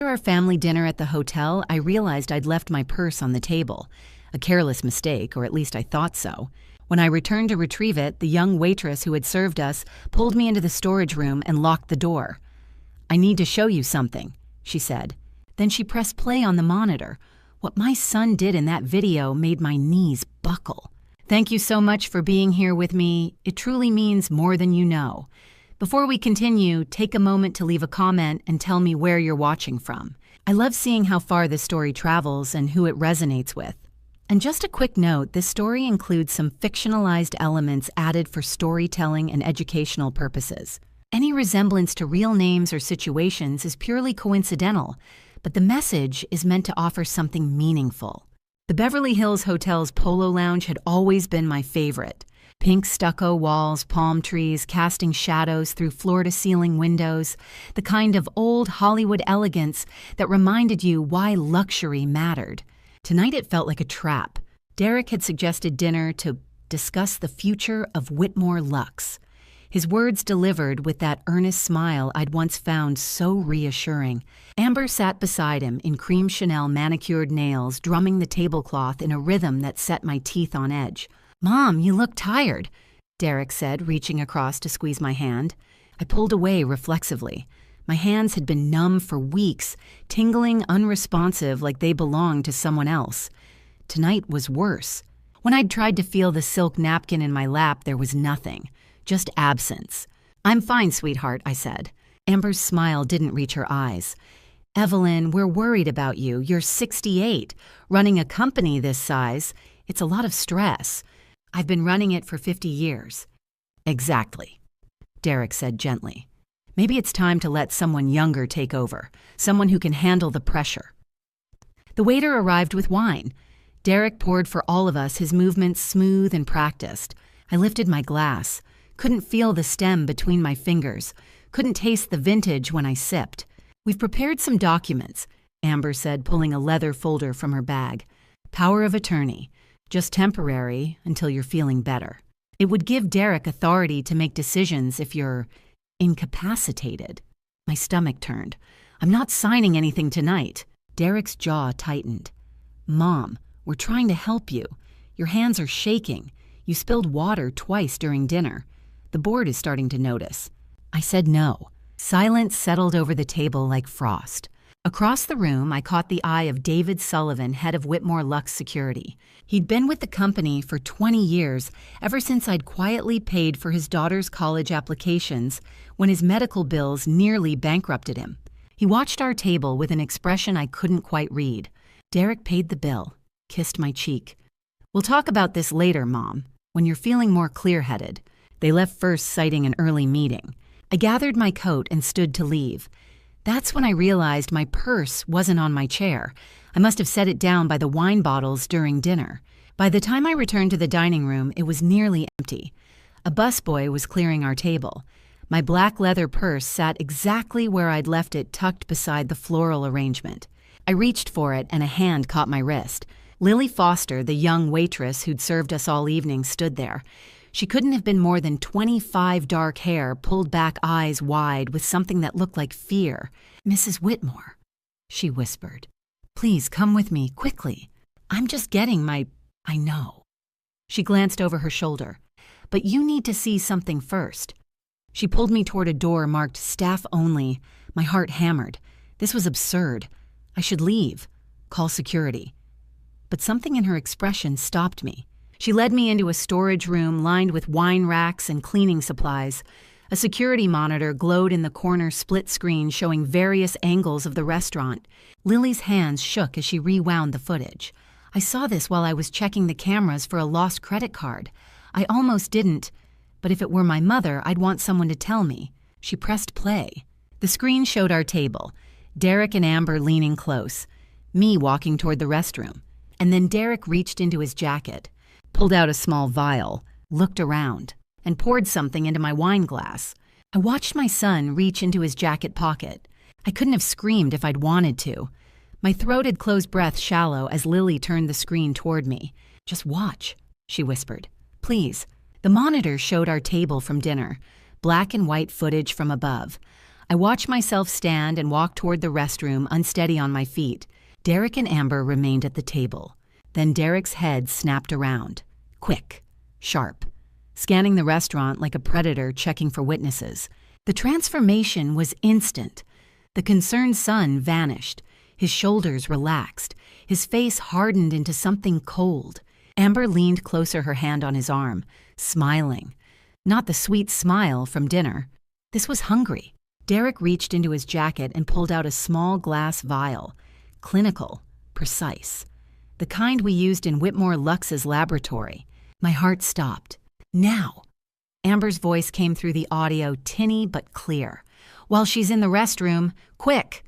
After our family dinner at the hotel, I realized I'd left my purse on the table. A careless mistake, or at least I thought so. When I returned to retrieve it, the young waitress who had served us pulled me into the storage room and locked the door. "I need to show you something," she said. Then she pressed play on the monitor. What my son did in that video made my knees buckle. "Thank you so much for being here with me. It truly means more than you know. Before we continue, take a moment to leave a comment and tell me where you're watching from. I love seeing how far this story travels and who it resonates with." And just a quick note, this story includes some fictionalized elements added for storytelling and educational purposes. Any resemblance to real names or situations is purely coincidental, but the message is meant to offer something meaningful. The Beverly Hills Hotel's Polo Lounge had always been my favorite. Pink stucco walls, palm trees, casting shadows through floor-to-ceiling windows, the kind of old Hollywood elegance that reminded you why luxury mattered. Tonight it felt like a trap. Derek had suggested dinner to discuss the future of Whitmore Luxe. His words delivered with that earnest smile I'd once found so reassuring. Amber sat beside him in cream Chanel manicured nails, drumming the tablecloth in a rhythm that set my teeth on edge. "Mom, you look tired," Derek said, reaching across to squeeze my hand. I pulled away reflexively. My hands had been numb for weeks, tingling unresponsive like they belonged to someone else. Tonight was worse. When I'd tried to feel the silk napkin in my lap, there was nothing, just absence. "I'm fine, sweetheart," I said. Amber's smile didn't reach her eyes. "Evelyn, we're worried about you. You're 68. Running a company this size, it's a lot of stress. I've been running it for 50 years. "Exactly," Derek said gently. "Maybe it's time to let someone younger take over, someone who can handle the pressure." The waiter arrived with wine. Derek poured for all of us, his movements smooth and practiced. I lifted my glass, couldn't feel the stem between my fingers, couldn't taste the vintage when I sipped. "We've prepared some documents," Amber said, pulling a leather folder from her bag. "Power of attorney. Just temporary until you're feeling better. It would give Derek authority to make decisions if you're incapacitated." My stomach turned. "I'm not signing anything tonight." Derek's jaw tightened. "Mom, we're trying to help you. Your hands are shaking. You spilled water twice during dinner. The board is starting to notice." I said no. Silence settled over the table like frost. Across the room, I caught the eye of David Sullivan, head of Whitmore Luxe Security. He'd been with the company for 20 years, ever since I'd quietly paid for his daughter's college applications when his medical bills nearly bankrupted him. He watched our table with an expression I couldn't quite read. Derek paid the bill, kissed my cheek. "We'll talk about this later, Mom, when you're feeling more clear-headed." They left first, citing an early meeting. I gathered my coat and stood to leave. That's when I realized my purse wasn't on my chair. I must have set it down by the wine bottles during dinner. By the time I returned to the dining room, it was nearly empty. A busboy was clearing our table. My black leather purse sat exactly where I'd left it, tucked beside the floral arrangement. I reached for it and a hand caught my wrist. Lily Foster, the young waitress who'd served us all evening, stood there. She couldn't have been more than 25, dark hair, pulled back eyes wide with something that looked like fear. "Mrs. Whitmore," she whispered. "Please come with me, quickly. I'm just getting my—" "I know." She glanced over her shoulder. "But you need to see something first." She pulled me toward a door marked "Staff Only." My heart hammered. This was absurd. I should leave, call security. But something in her expression stopped me. She led me into a storage room lined with wine racks and cleaning supplies. A security monitor glowed in the corner split screen showing various angles of the restaurant. Lily's hands shook as she rewound the footage. I saw this while I was checking the cameras for a lost credit card. I almost didn't, but if it were my mother, I'd want someone to tell me. She pressed play. The screen showed our table, Derek and Amber leaning close, me walking toward the restroom. And then Derek reached into his jacket, pulled out a small vial, looked around, and poured something into my wine glass. I watched my son reach into his jacket pocket. I couldn't have screamed if I'd wanted to. My throated closed breath shallow as Lily turned the screen toward me. "Just watch," she whispered. "Please." The monitor showed our table from dinner, black and white footage from above. I watched myself stand and walk toward the restroom, unsteady on my feet. Derek and Amber remained at the table. Then Derek's head snapped around. Quick, sharp, scanning the restaurant like a predator checking for witnesses. The transformation was instant. The concerned son vanished. His shoulders relaxed. His face hardened into something cold. Amber leaned closer, her hand on his arm, smiling. Not the sweet smile from dinner. This was hungry. Derek reached into his jacket and pulled out a small glass vial. Clinical, precise. The kind we used in Whitmore Lux's laboratory. My heart stopped. Now! Amber's voice came through the audio, tinny but clear. While she's in the restroom, quick!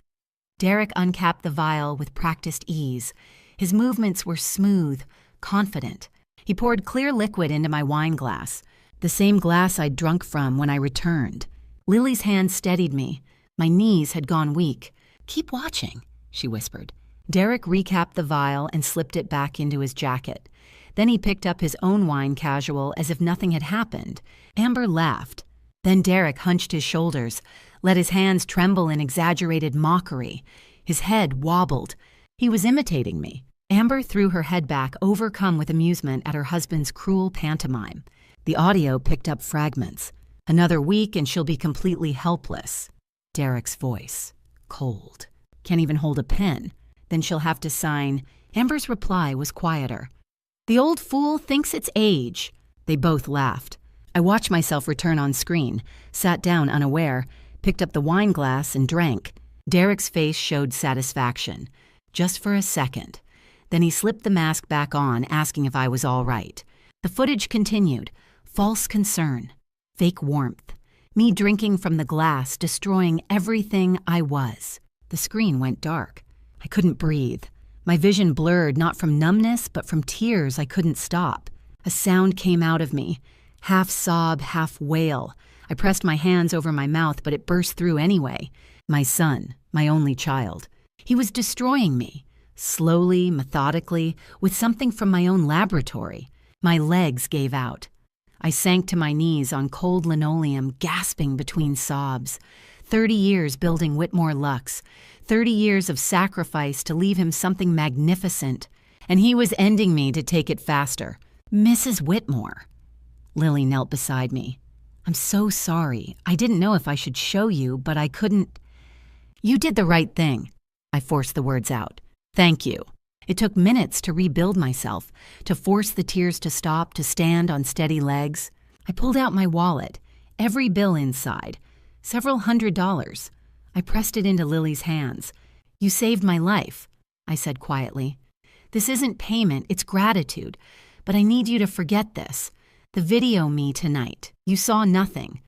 Derek uncapped the vial with practiced ease. His movements were smooth, confident. He poured clear liquid into my wine glass, the same glass I'd drunk from when I returned. Lily's hand steadied me. My knees had gone weak. Keep watching, she whispered. Derek recapped the vial and slipped it back into his jacket. Then he picked up his own wine casual as if nothing had happened. Amber laughed. Then Derek hunched his shoulders, let his hands tremble in exaggerated mockery. His head wobbled. He was imitating me. Amber threw her head back, overcome with amusement at her husband's cruel pantomime. The audio picked up fragments. Another week and she'll be completely helpless. Derek's voice, cold. Can't even hold a pen. Then she'll have to sign. Amber's reply was quieter. The old fool thinks it's age. They both laughed. I watched myself return on screen, sat down unaware, picked up the wine glass and drank. Derek's face showed satisfaction. Just for a second. Then he slipped the mask back on, asking if I was all right. The footage continued. False concern. Fake warmth. Me drinking from the glass, destroying everything I was. The screen went dark. I couldn't breathe. My vision blurred, not from numbness, but from tears I couldn't stop. A sound came out of me. Half sob, half wail. I pressed my hands over my mouth, but it burst through anyway. My son, my only child. He was destroying me. Slowly, methodically, with something from my own laboratory. My legs gave out. I sank to my knees on cold linoleum, gasping between sobs. 30 years building Whitmore Lux. 30 years of sacrifice to leave him something magnificent. And he was ending me to take it faster. Mrs. Whitmore. Lily knelt beside me. I'm so sorry. I didn't know if I should show you, but I couldn't. You did the right thing. I forced the words out. Thank you. It took minutes to rebuild myself, to force the tears to stop, to stand on steady legs. I pulled out my wallet, every bill inside, several $100s. I pressed it into Lily's hands. You saved my life, I said quietly. This isn't payment, it's gratitude. But I need you to forget this. The video me tonight. You saw nothing.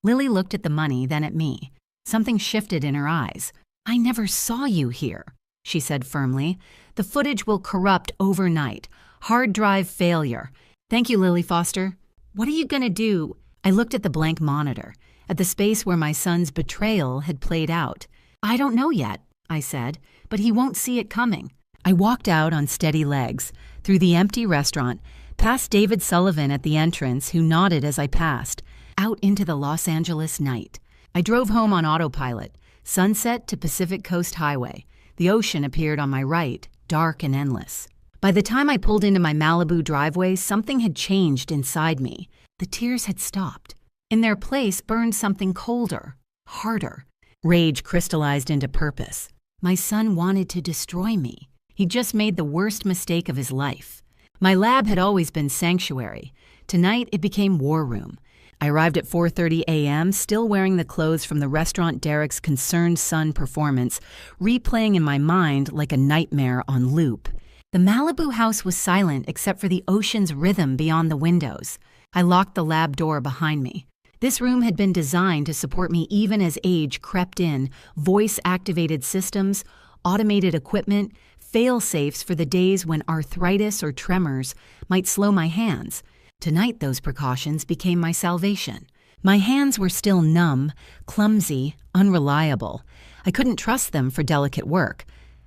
Lily looked at the money, then at me. Something shifted in her eyes. I never saw you here, she said firmly. The footage will corrupt overnight. Hard drive failure. Thank you, Lily Foster. What are you going to do? I looked at the blank monitor, at the space where my son's betrayal had played out. I don't know yet, I said, but he won't see it coming. I walked out on steady legs, through the empty restaurant, past David Sullivan at the entrance, who nodded as I passed, out into the Los Angeles night. I drove home on autopilot, Sunset to Pacific Coast Highway. The ocean appeared on my right, dark and endless. By the time I pulled into my Malibu driveway, something had changed inside me. The tears had stopped. In their place burned something colder, harder. Rage crystallized into purpose. My son wanted to destroy me. He just made the worst mistake of his life. My lab had always been sanctuary. Tonight it became war room. I arrived at 4:30 a.m., still wearing the clothes from the restaurant Derek's concerned son performance, replaying in my mind like a nightmare on loop. The Malibu house was silent except for the ocean's rhythm beyond the windows. I locked the lab door behind me. This room had been designed to support me even as age crept in, voice-activated systems, automated equipment, fail-safes for the days when arthritis or tremors might slow my hands. Tonight, those precautions became my salvation. My hands were still numb, clumsy, unreliable. I couldn't trust them for delicate work.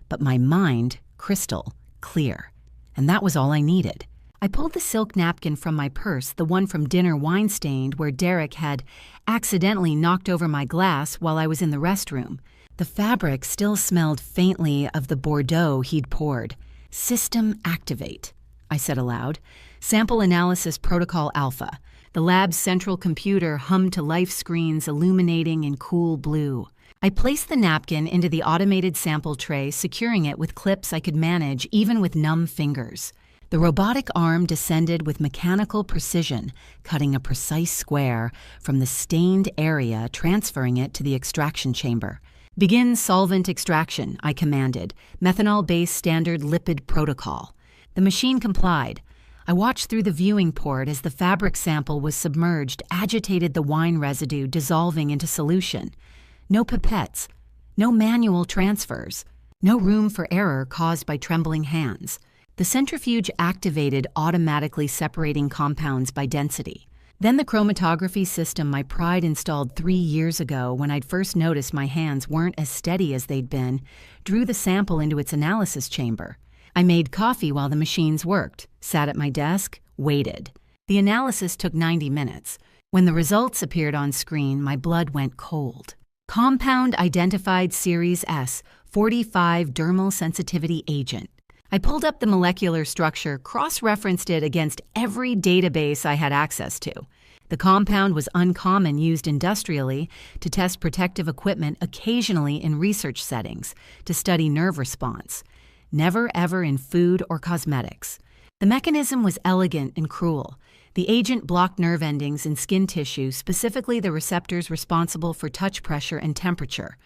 But my mind, crystal, clear. And that was all I needed. I pulled the silk napkin from my purse, the one from dinner wine-stained where Derek had accidentally knocked over my glass while I was in the restroom. The fabric still smelled faintly of the Bordeaux he'd poured. "System activate," I said aloud. "Sample analysis protocol alpha." The lab's central computer hummed to life screens illuminating in cool blue. I placed the napkin into the automated sample tray, securing it with clips I could manage even with numb fingers. The robotic arm descended with mechanical precision, cutting a precise square from the stained area, transferring it to the extraction chamber. "Begin solvent extraction," I commanded, methanol-based standard lipid protocol. The machine complied. I watched through the viewing port as the fabric sample was submerged, agitated the wine residue dissolving into solution. No pipettes, no manual transfers, no room for error caused by trembling hands. The centrifuge activated, automatically separating compounds by density. Then the chromatography system my pride installed 3 years ago, when I'd first noticed my hands weren't as steady as they'd been, drew the sample into its analysis chamber. I made coffee while the machines worked, sat at my desk, waited. The analysis took 90 minutes. When the results appeared on screen, my blood went cold. Compound identified Series S, 45 dermal sensitivity agent. I pulled up the molecular structure, cross-referenced it against every database I had access to. The compound was uncommon, used industrially to test protective equipment, occasionally in research settings, to study nerve response. Never ever in food or cosmetics. The mechanism was elegant and cruel. The agent blocked nerve endings in skin tissue, specifically the receptors responsible for touch pressure and temperature.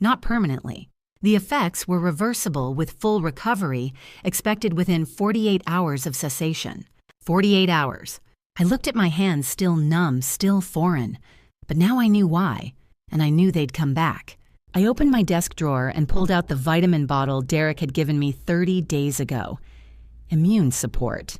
Not permanently. The effects were reversible with full recovery, expected within 48 hours of cessation. 48 hours. I looked at my hands, still numb, still foreign. But now I knew why, and I knew they'd come back. I opened my desk drawer and pulled out the vitamin bottle Derek had given me 30 days ago. "Immune support,"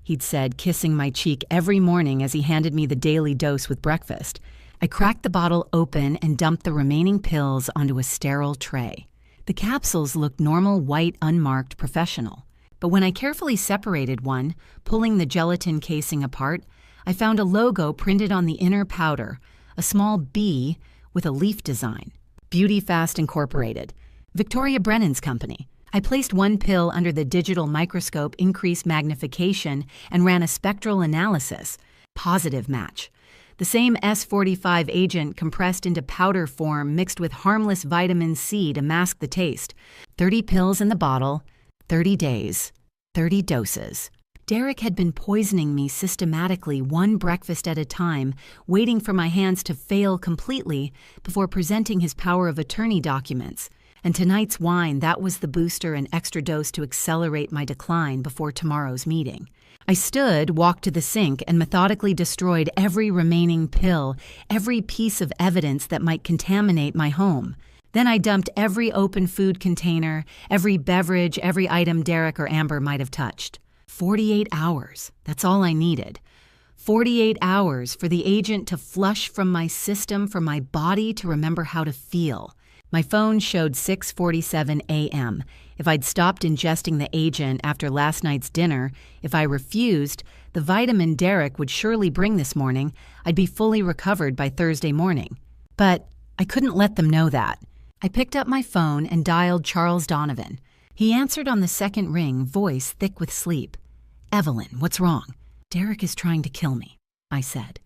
he'd said, kissing my cheek every morning as he handed me the daily dose with breakfast. I cracked the bottle open and dumped the remaining pills onto a sterile tray. The capsules looked normal, white, unmarked, professional. But when I carefully separated one, pulling the gelatin casing apart, I found a logo printed on the inner powder, a small bee with a leaf design. Beauty Fast Incorporated, Victoria Brennan's company. I placed one pill under the digital microscope, increased magnification, and ran a spectral analysis. Positive match. The same S45 agent compressed into powder form mixed with harmless vitamin C to mask the taste. 30 pills in the bottle, 30 days, 30 doses. Derek had been poisoning me systematically, one breakfast at a time, waiting for my hands to fail completely before presenting his power of attorney documents. And tonight's wine, that was the booster and extra dose to accelerate my decline before tomorrow's meeting. I stood, walked to the sink, and methodically destroyed every remaining pill, every piece of evidence that might contaminate my home. Then I dumped every open food container, every beverage, every item Derek or Amber might have touched. 48 hours, that's all I needed. 48 hours for the agent to flush from my system, for my body to remember how to feel. My phone showed 6:47 a.m. If I'd stopped ingesting the agent after last night's dinner, if I refused, the vitamin Derek would surely bring this morning, I'd be fully recovered by Thursday morning. But I couldn't let them know that. I picked up my phone and dialed Charles Donovan. He answered on the second ring, voice thick with sleep. "Evelyn, what's wrong?" "Derek is trying to kill me," I said.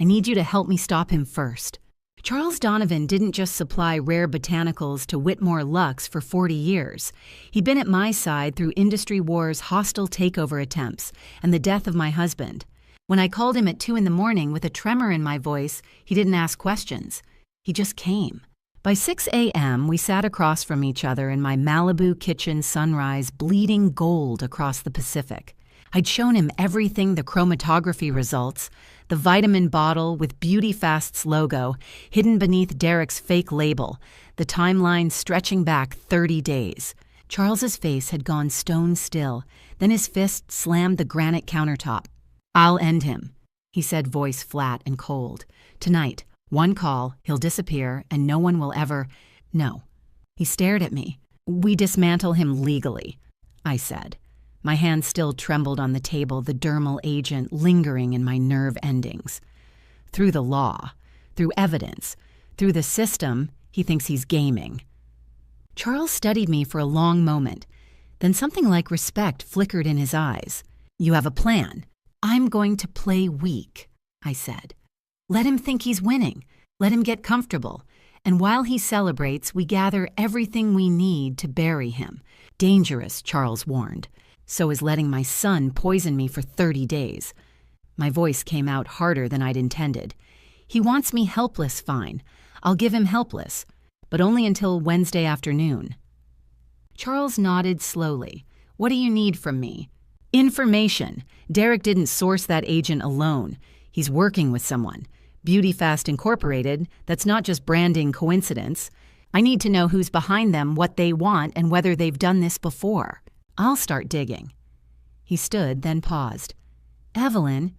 "I need you to help me stop him first." Charles Donovan didn't just supply rare botanicals to Whitmore Lux for 40 years. He'd been at my side through Industry War's hostile takeover attempts and the death of my husband. When I called him at 2 a.m. with a tremor in my voice, he didn't ask questions. He just came. By 6 a.m., we sat across from each other in my Malibu kitchen sunrise, bleeding gold across the Pacific. I'd shown him everything, the chromatography results, the vitamin bottle with Beauty Fast's logo hidden beneath Derek's fake label, the timeline stretching back 30 days. Charles's face had gone stone still, then his fist slammed the granite countertop. "I'll end him," he said, voice flat and cold. "Tonight, one call, he'll disappear, and no one will ever—" "No." He stared at me. "We dismantle him legally," I said. My hand still trembled on the table, the dermal agent lingering in my nerve endings. Through the law, through evidence, through the system, he thinks he's gaming. Charles studied me for a long moment. Then something like respect flickered in his eyes. "You have a plan." "I'm going to play weak," I said. "Let him think he's winning. Let him get comfortable. And while he celebrates, we gather everything we need to bury him." Dangerous, Charles warned. So is letting my son poison me for 30 days. My voice came out harder than I'd intended. "He wants me helpless, fine. I'll give him helpless, but only until Wednesday afternoon." Charles nodded slowly. "What do you need from me?" "Information. Derek didn't source that agent alone. He's working with someone. Beauty Fast Incorporated, that's not just branding coincidence. I need to know who's behind them, what they want, and whether they've done this before. I'll start digging." He stood, then paused. "Evelyn,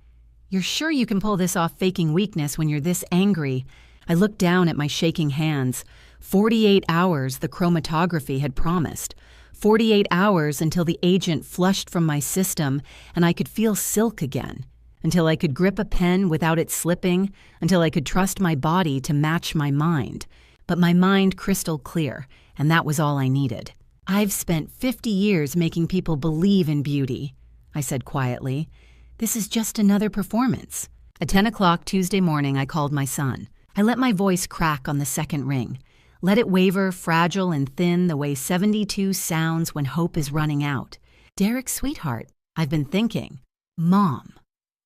you're sure you can pull this off, faking weakness when you're this angry?" I looked down at my shaking hands. 48 hours, the chromatography had promised. 48 hours until the agent flushed from my system and I could feel silk again. Until I could grip a pen without it slipping. Until I could trust my body to match my mind. But my mind crystal clear, and that was all I needed. "I've spent 50 years making people believe in beauty," I said quietly. "This is just another performance." At 10 o'clock Tuesday morning, I called my son. I let my voice crack on the second ring. Let it waver, fragile and thin, the way 72 sounds when hope is running out. "Derek, sweetheart, I've been thinking." "Mom."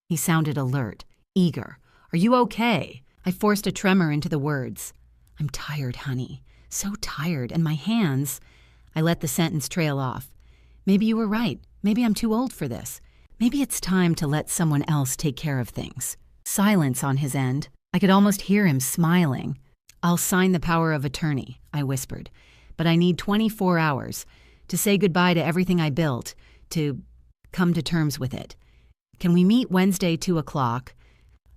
He sounded alert, eager. "Are you okay?" I forced a tremor into the words. "I'm tired, honey. So tired, and my hands—" I let the sentence trail off. "Maybe you were right. Maybe I'm too old for this. Maybe it's time to let someone else take care of things." Silence on his end. I could almost hear him smiling. "I'll sign the power of attorney," I whispered. "But I need 24 hours to say goodbye to everything I built, to come to terms with it. Can we meet Wednesday, 2 o'clock?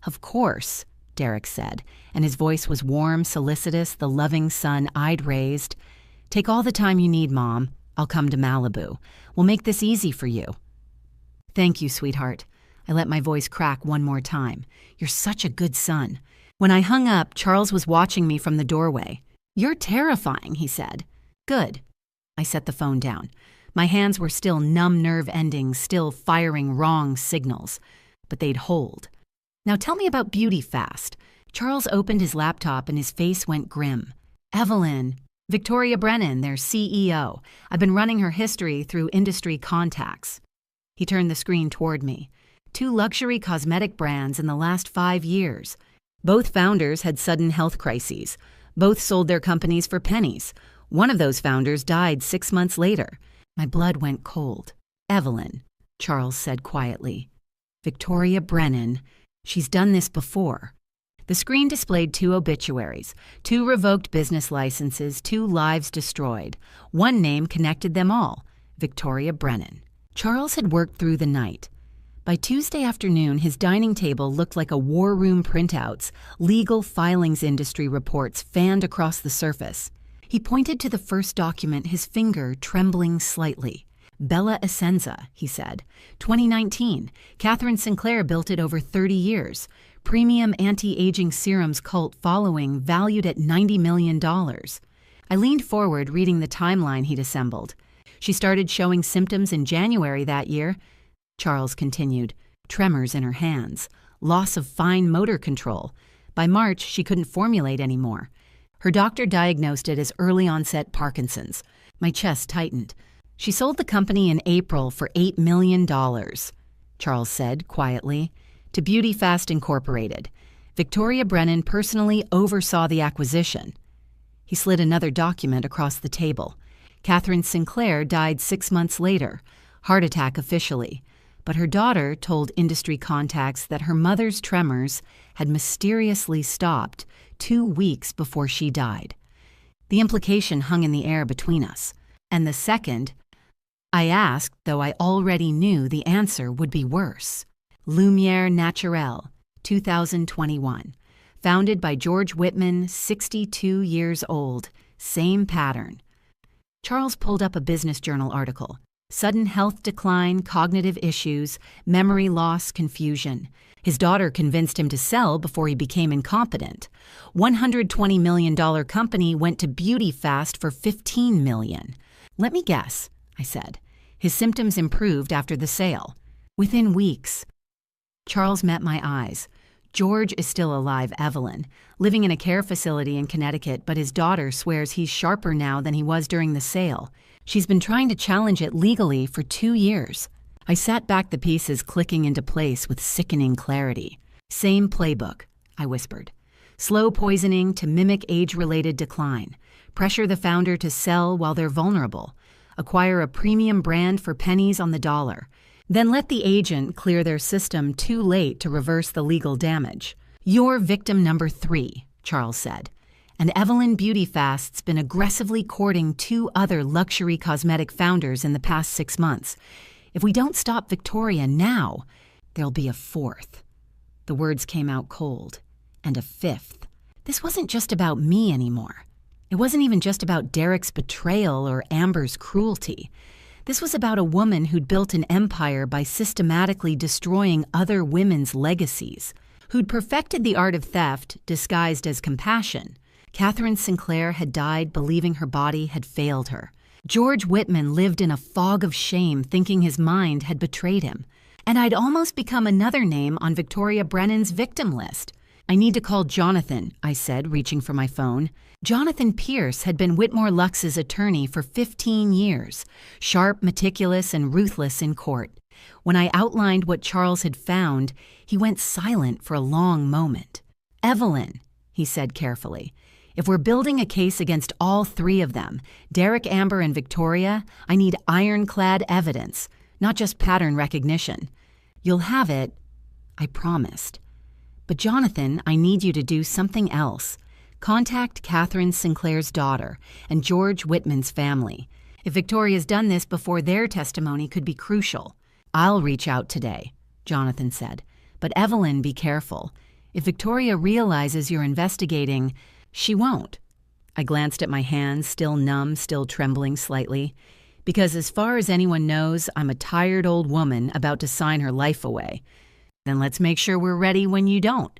"Of course," Derek said, and his voice was warm, solicitous, the loving son I'd raised. "Take all the time you need, Mom. I'll come to Malibu. We'll make this easy for you." "Thank you, sweetheart." I let my voice crack one more time. "You're such a good son." When I hung up, Charles was watching me from the doorway. "You're terrifying," he said. "Good." I set the phone down. My hands were still numb nerve endings, still firing wrong signals. But they'd hold. "Now tell me about Beauty Fast." Charles opened his laptop and his face went grim. "Evelyn, Victoria Brennan, their CEO. I've been running her history through industry contacts." He turned the screen toward me. 2 luxury cosmetic brands in the last 5 years. Both founders had sudden health crises. Both sold their companies for pennies. One of those founders died 6 months later. My blood went cold. "Evelyn," Charles said quietly. "Victoria Brennan. She's done this before." The screen displayed 2 obituaries, 2 revoked business licenses, 2 lives destroyed. One name connected them all: Victoria Brennan. Charles had worked through the night. By Tuesday afternoon, his dining table looked like a war room printouts, legal filings industry reports fanned across the surface. He pointed to the first document, his finger trembling slightly. "Bella Essenza," he said. 2019. Catherine Sinclair built it over 30 years. Premium anti-aging serums cult following valued at $90 million. I leaned forward, reading the timeline he'd assembled. "She started showing symptoms in January that year," Charles continued. "Tremors in her hands. Loss of fine motor control. By March, she couldn't formulate anymore. Her doctor diagnosed it as early-onset Parkinson's." My chest tightened. "She sold the company in April for $8 million, Charles said quietly, "to Beauty Fast Incorporated. Victoria Brennan personally oversaw the acquisition." He slid another document across the table. Catherine Sinclair died 6 months later, heart attack officially. But her daughter told industry contacts that her mother's tremors had mysteriously stopped 2 weeks before she died. The implication hung in the air between us. And the second, I asked, though I already knew the answer would be worse. Lumiere Naturelle, 2021. Founded by George Whitman, 62 years old. Same pattern. Charles pulled up a Business Journal article. Sudden health decline, cognitive issues, memory loss, confusion. His daughter convinced him to sell before he became incompetent. $120 million company went to beauty fast for $15 million. Let me guess, I said. His symptoms improved after the sale. Within weeks. Charles met my eyes. George is still alive, Evelyn, living in a care facility in Connecticut, but his daughter swears he's sharper now than he was during the sale. She's been trying to challenge it legally for 2 years. I sat back the pieces clicking into place with sickening clarity. Same playbook, I whispered. Slow poisoning to mimic age-related decline. Pressure the founder to sell while they're vulnerable. Acquire a premium brand for pennies on the dollar. Then let the agent clear their system too late to reverse the legal damage. You're victim number 3, Charles said. And Evelyn Beauty Fast's been aggressively courting 2 other luxury cosmetic founders in the past 6 months. If we don't stop Victoria now, there'll be a 4th. The words came out cold. And a 5th. This wasn't just about me anymore. It wasn't even just about Derek's betrayal or Amber's cruelty. This was about a woman who'd built an empire by systematically destroying other women's legacies, who'd perfected the art of theft disguised as compassion. Catherine Sinclair had died believing her body had failed her. George Whitman lived in a fog of shame thinking his mind had betrayed him. And I'd almost become another name on Victoria Brennan's victim list. I need to call Jonathan, I said, reaching for my phone. Jonathan Pierce had been Whitmore Lux's attorney for 15 years, sharp, meticulous, and ruthless in court. When I outlined what Charles had found, he went silent for a long moment. Evelyn, he said carefully, if we're building a case against all 3 of them, Derek, Amber, and Victoria, I need ironclad evidence, not just pattern recognition. You'll have it, I promised. But Jonathan, I need you to do something else. Contact Catherine Sinclair's daughter and George Whitman's family. If Victoria's done this before, their testimony could be crucial. I'll reach out today, Jonathan said. But Evelyn, be careful. If Victoria realizes you're investigating, she won't. I glanced at my hands, still numb, still trembling slightly. Because as far as anyone knows, I'm a tired old woman about to sign her life away. Then let's make sure we're ready when you don't,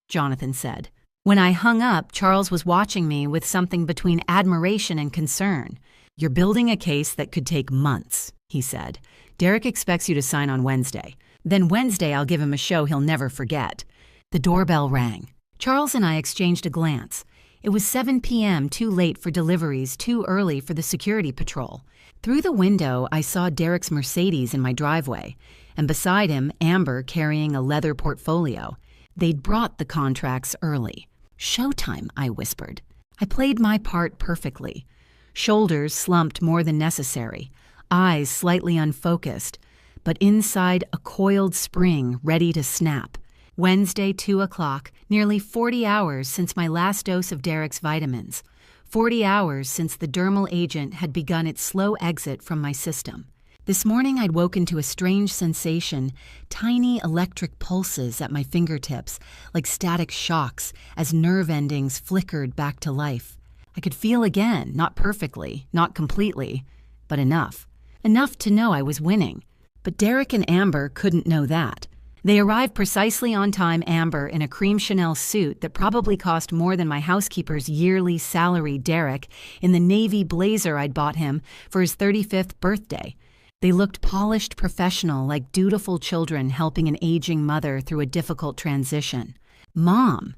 Jonathan said. When I hung up, Charles was watching me with something between admiration and concern. You're building a case that could take months, he said. Derek expects you to sign on Wednesday. Then Wednesday I'll give him a show he'll never forget. The doorbell rang. Charles and I exchanged a glance. It was 7 p.m., too late for deliveries, too early for the security patrol. Through the window, I saw Derek's Mercedes in my driveway, and beside him, Amber carrying a leather portfolio. They'd brought the contracts early. Showtime, I whispered. I played my part perfectly. Shoulders slumped more than necessary, eyes slightly unfocused, but inside a coiled spring ready to snap. Wednesday, 2 o'clock, nearly 40 hours since my last dose of Derek's vitamins. 40 hours since the dermal agent had begun its slow exit from my system. This morning I'd woken to a strange sensation, tiny electric pulses at my fingertips, like static shocks as nerve endings flickered back to life. I could feel again, not perfectly, not completely, but enough. Enough to know I was winning. But Derek and Amber couldn't know that. They arrived precisely on time, Amber in a cream Chanel suit that probably cost more than my housekeeper's yearly salary, Derek in the navy blazer I'd bought him for his 35th birthday. They looked polished, professional, like dutiful children helping an aging mother through a difficult transition. Mom!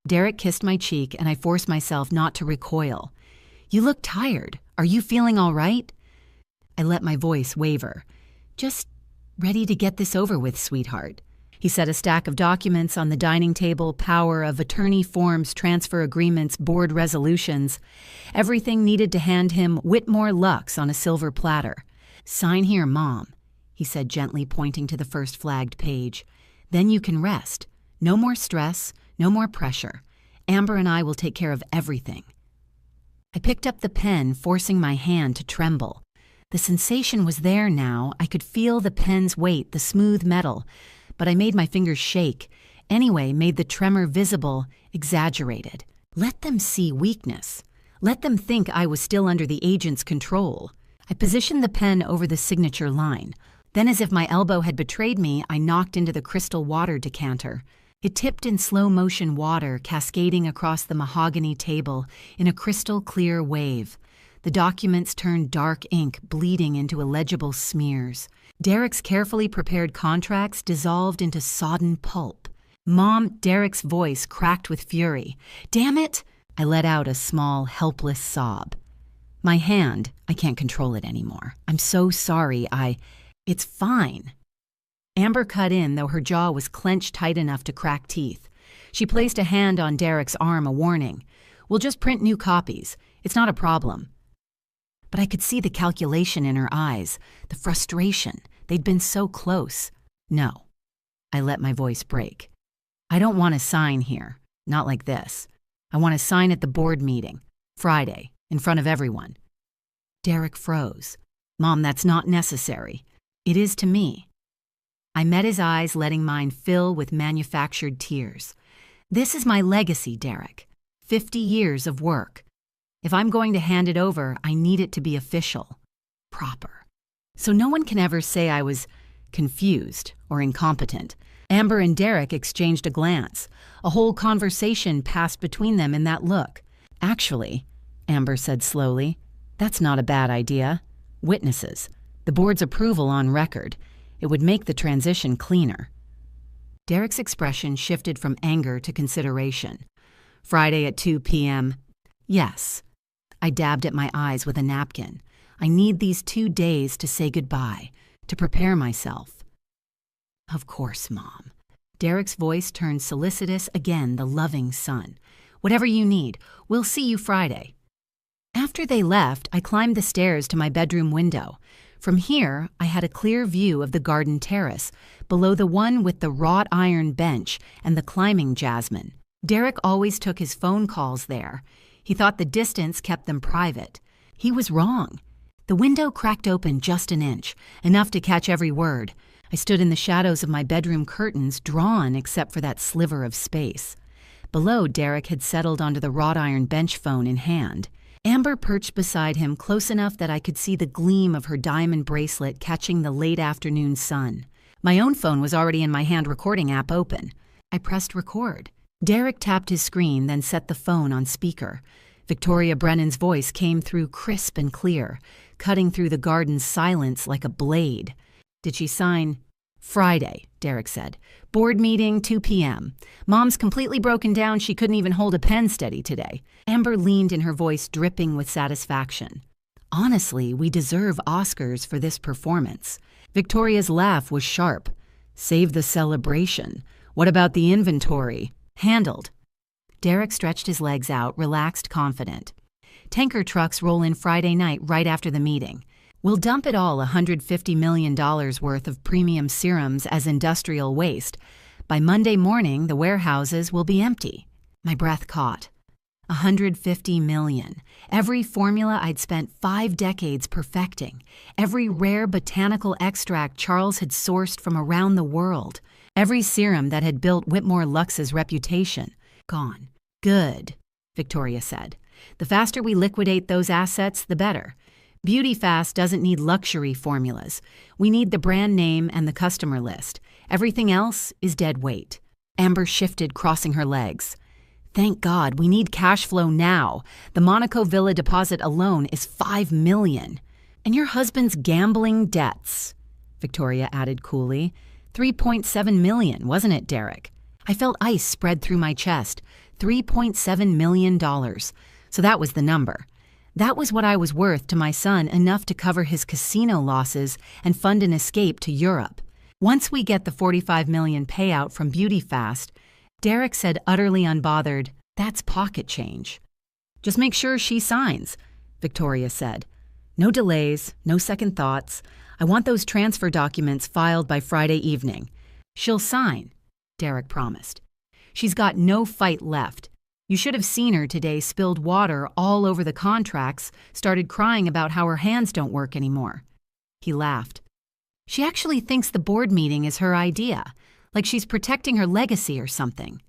Derek kissed my cheek, and I forced myself not to recoil. You look tired. Are you feeling all right? I let my voice waver. Just ready to get this over with, sweetheart. He set a stack of documents on the dining table, power of attorney forms, transfer agreements, board resolutions. Everything needed to hand him Whitmore Lux on a silver platter. Sign here, Mom, he said gently, pointing to the first flagged page. Then you can rest. No more stress, no more pressure. Amber and I will take care of everything. I picked up the pen, forcing my hand to tremble. The sensation was there now. I could feel the pen's weight, the smooth metal, but I made my fingers shake. Anyway, made the tremor visible, exaggerated. Let them see weakness. Let them think I was still under the agent's control. I positioned the pen over the signature line. Then, as if my elbow had betrayed me, I knocked into the crystal water decanter. It tipped in slow-motion water, cascading across the mahogany table in a crystal-clear wave. The documents turned dark ink, bleeding into illegible smears. Derek's carefully prepared contracts dissolved into sodden pulp. "Mom," Derek's voice cracked with fury. "Damn it!" I let out a small, helpless sob. "My hand, I can't control it anymore. I'm so sorry, It's fine." Amber cut in, though her jaw was clenched tight enough to crack teeth. She placed a hand on Derek's arm, a warning. "We'll just print new copies. It's not a problem." But I could see the calculation in her eyes, the frustration. They'd been so close. "No." I let my voice break. "I don't want to sign here. Not like this. I want to sign at the board meeting. Friday, in front of everyone." Derek froze. "Mom, that's not necessary." "It is to me." I met his eyes, letting mine fill with manufactured tears. "This is my legacy, Derek. 50 years of work. If I'm going to hand it over, I need it to be official, proper. So no one can ever say I was confused or incompetent." Amber and Derek exchanged a glance. A whole conversation passed between them in that look. "Actually," Amber said slowly, "that's not a bad idea. Witnesses. The board's approval on record. It would make the transition cleaner." Derek's expression shifted from anger to consideration. "Friday at 2 p.m. Yes." I dabbed at my eyes with a napkin. "I need these 2 days to say goodbye, to prepare myself." "Of course, Mom." Derek's voice turned solicitous again, the loving son. "Whatever you need. We'll see you Friday." After they left, I climbed the stairs to my bedroom window. From here, I had a clear view of the garden terrace, below the one with the wrought iron bench and the climbing jasmine. Derek always took his phone calls there. He thought the distance kept them private. He was wrong. The window cracked open just an inch, enough to catch every word. I stood in the shadows of my bedroom curtains, drawn except for that sliver of space. Below, Derek had settled onto the wrought iron bench, phone in hand. Amber perched beside him, close enough that I could see the gleam of her diamond bracelet catching the late afternoon sun. My own phone was already in my hand, recording app open. I pressed record. Derek tapped his screen, then set the phone on speaker. Victoria Brennan's voice came through crisp and clear, cutting through the garden's silence like a blade. "Did she sign?" "Friday," Derek said. "Board meeting, 2 p.m. Mom's completely broken down. She couldn't even hold a pen steady today." Amber leaned in, her voice dripping with satisfaction. "Honestly, we deserve Oscars for this performance." Victoria's laugh was sharp. "Save the celebration. What about the inventory?" "Handled." Derek stretched his legs out, relaxed, confident. "Tanker trucks roll in Friday night right after the meeting. We'll dump it all, $150 million worth of premium serums as industrial waste. By Monday morning, the warehouses will be empty." My breath caught. $150 million. Every formula I'd spent 5 decades perfecting. Every rare botanical extract Charles had sourced from around the world. Every serum that had built Whitmore Luxe's reputation. Gone. "Good," Victoria said. "The faster we liquidate those assets, the better. Beauty Fast doesn't need luxury formulas. We need the brand name and the customer list. Everything else is dead weight." Amber shifted, crossing her legs. "Thank God, we need cash flow now. The Monaco Villa deposit alone is $5 million. And your husband's gambling debts," Victoria added coolly. $3.7 million, wasn't it, Derek? I felt ice spread through my chest. $3.7 million. So that was the number. That was what I was worth to my son, enough to cover his casino losses and fund an escape to Europe. Once we get the $45 million payout from Beauty Fast, Derek said, utterly unbothered, "That's pocket change." "Just make sure she signs," Victoria said. "No delays, no second thoughts. I want those transfer documents filed by Friday evening." "She'll sign," Derek promised. "She's got no fight left. You should have seen her today, spilled water all over the contracts, started crying about how her hands don't work anymore." He laughed. "She actually thinks the board meeting is her idea, like she's protecting her legacy or something."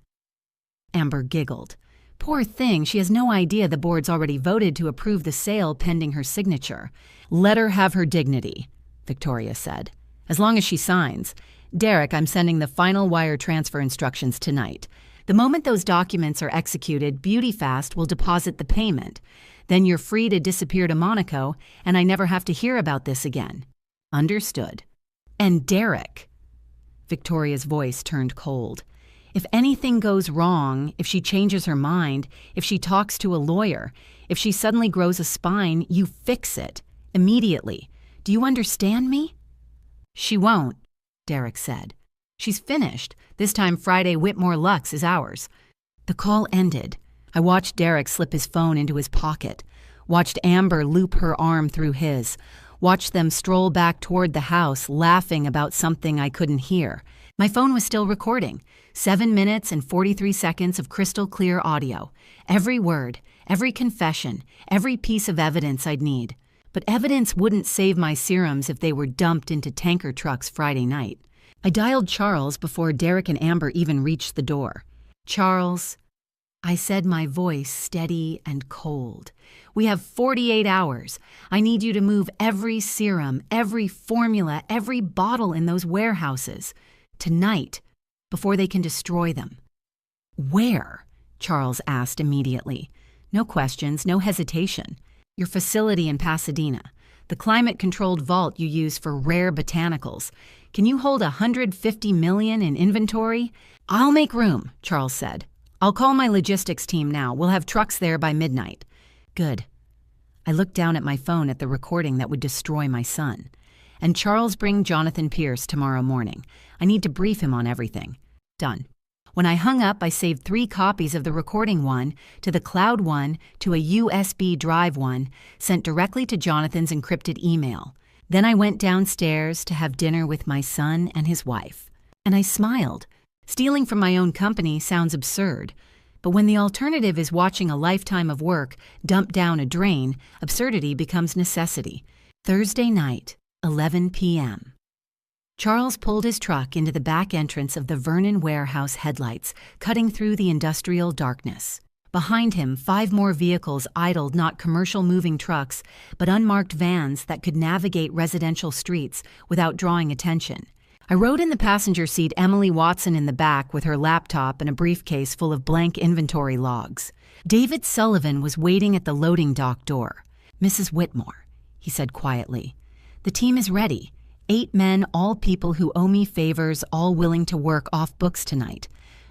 Amber giggled. Poor thing, she has no idea the board's already voted to approve the sale pending her signature. Let her have her dignity, Victoria said. As long as she signs. Derek, I'm sending the final wire transfer instructions tonight. The moment those documents are executed, BeautyFast will deposit the payment. Then you're free to disappear to Monaco, and I never have to hear about this again. Understood. And Derek. Victoria's voice turned cold. If anything goes wrong, if she changes her mind, if she talks to a lawyer, if she suddenly grows a spine, you fix it. Immediately. Do you understand me? She won't, Derek said. She's finished. This time Friday Whitmore Lux is ours. The call ended. I watched Derek slip his phone into his pocket, watched Amber loop her arm through his, watched them stroll back toward the house, laughing about something I couldn't hear. My phone was still recording. 7 minutes and 43 seconds of crystal clear audio. Every word, every confession, every piece of evidence I'd need. But evidence wouldn't save my serums if they were dumped into tanker trucks Friday night. I dialed Charles before Derek and Amber even reached the door. Charles, I said, my voice steady and cold. We have 48 hours. I need you to move every serum, every formula, every bottle in those warehouses. Tonight, before they can destroy them. Where? Charles asked immediately. No questions, no hesitation. Your facility in Pasadena. The climate-controlled vault you use for rare botanicals. Can you hold 150 million in inventory? I'll make room, Charles said. I'll call my logistics team now. We'll have trucks there by midnight. Good. I looked down at my phone at the recording that would destroy my son. And Charles, bring Jonathan Pierce tomorrow morning. I need to brief him on everything. Done. When I hung up, I saved 3 copies of the recording one to the cloud one to a USB drive one sent directly to Jonathan's encrypted email. Then I went downstairs to have dinner with my son and his wife. And I smiled. Stealing from my own company sounds absurd. But when the alternative is watching a lifetime of work dumped down a drain, absurdity becomes necessity. Thursday night, 11 p.m. Charles pulled his truck into the back entrance of the Vernon warehouse headlights, cutting through the industrial darkness. Behind him, 5 more vehicles idled, not commercial moving trucks, but unmarked vans that could navigate residential streets without drawing attention. I rode in the passenger seat, Emily Watson in the back with her laptop and a briefcase full of blank inventory logs. David Sullivan was waiting at the loading dock door. Mrs. Whitmore, he said quietly. The team is ready. 8 men, all people who owe me favors, all willing to work off books tonight.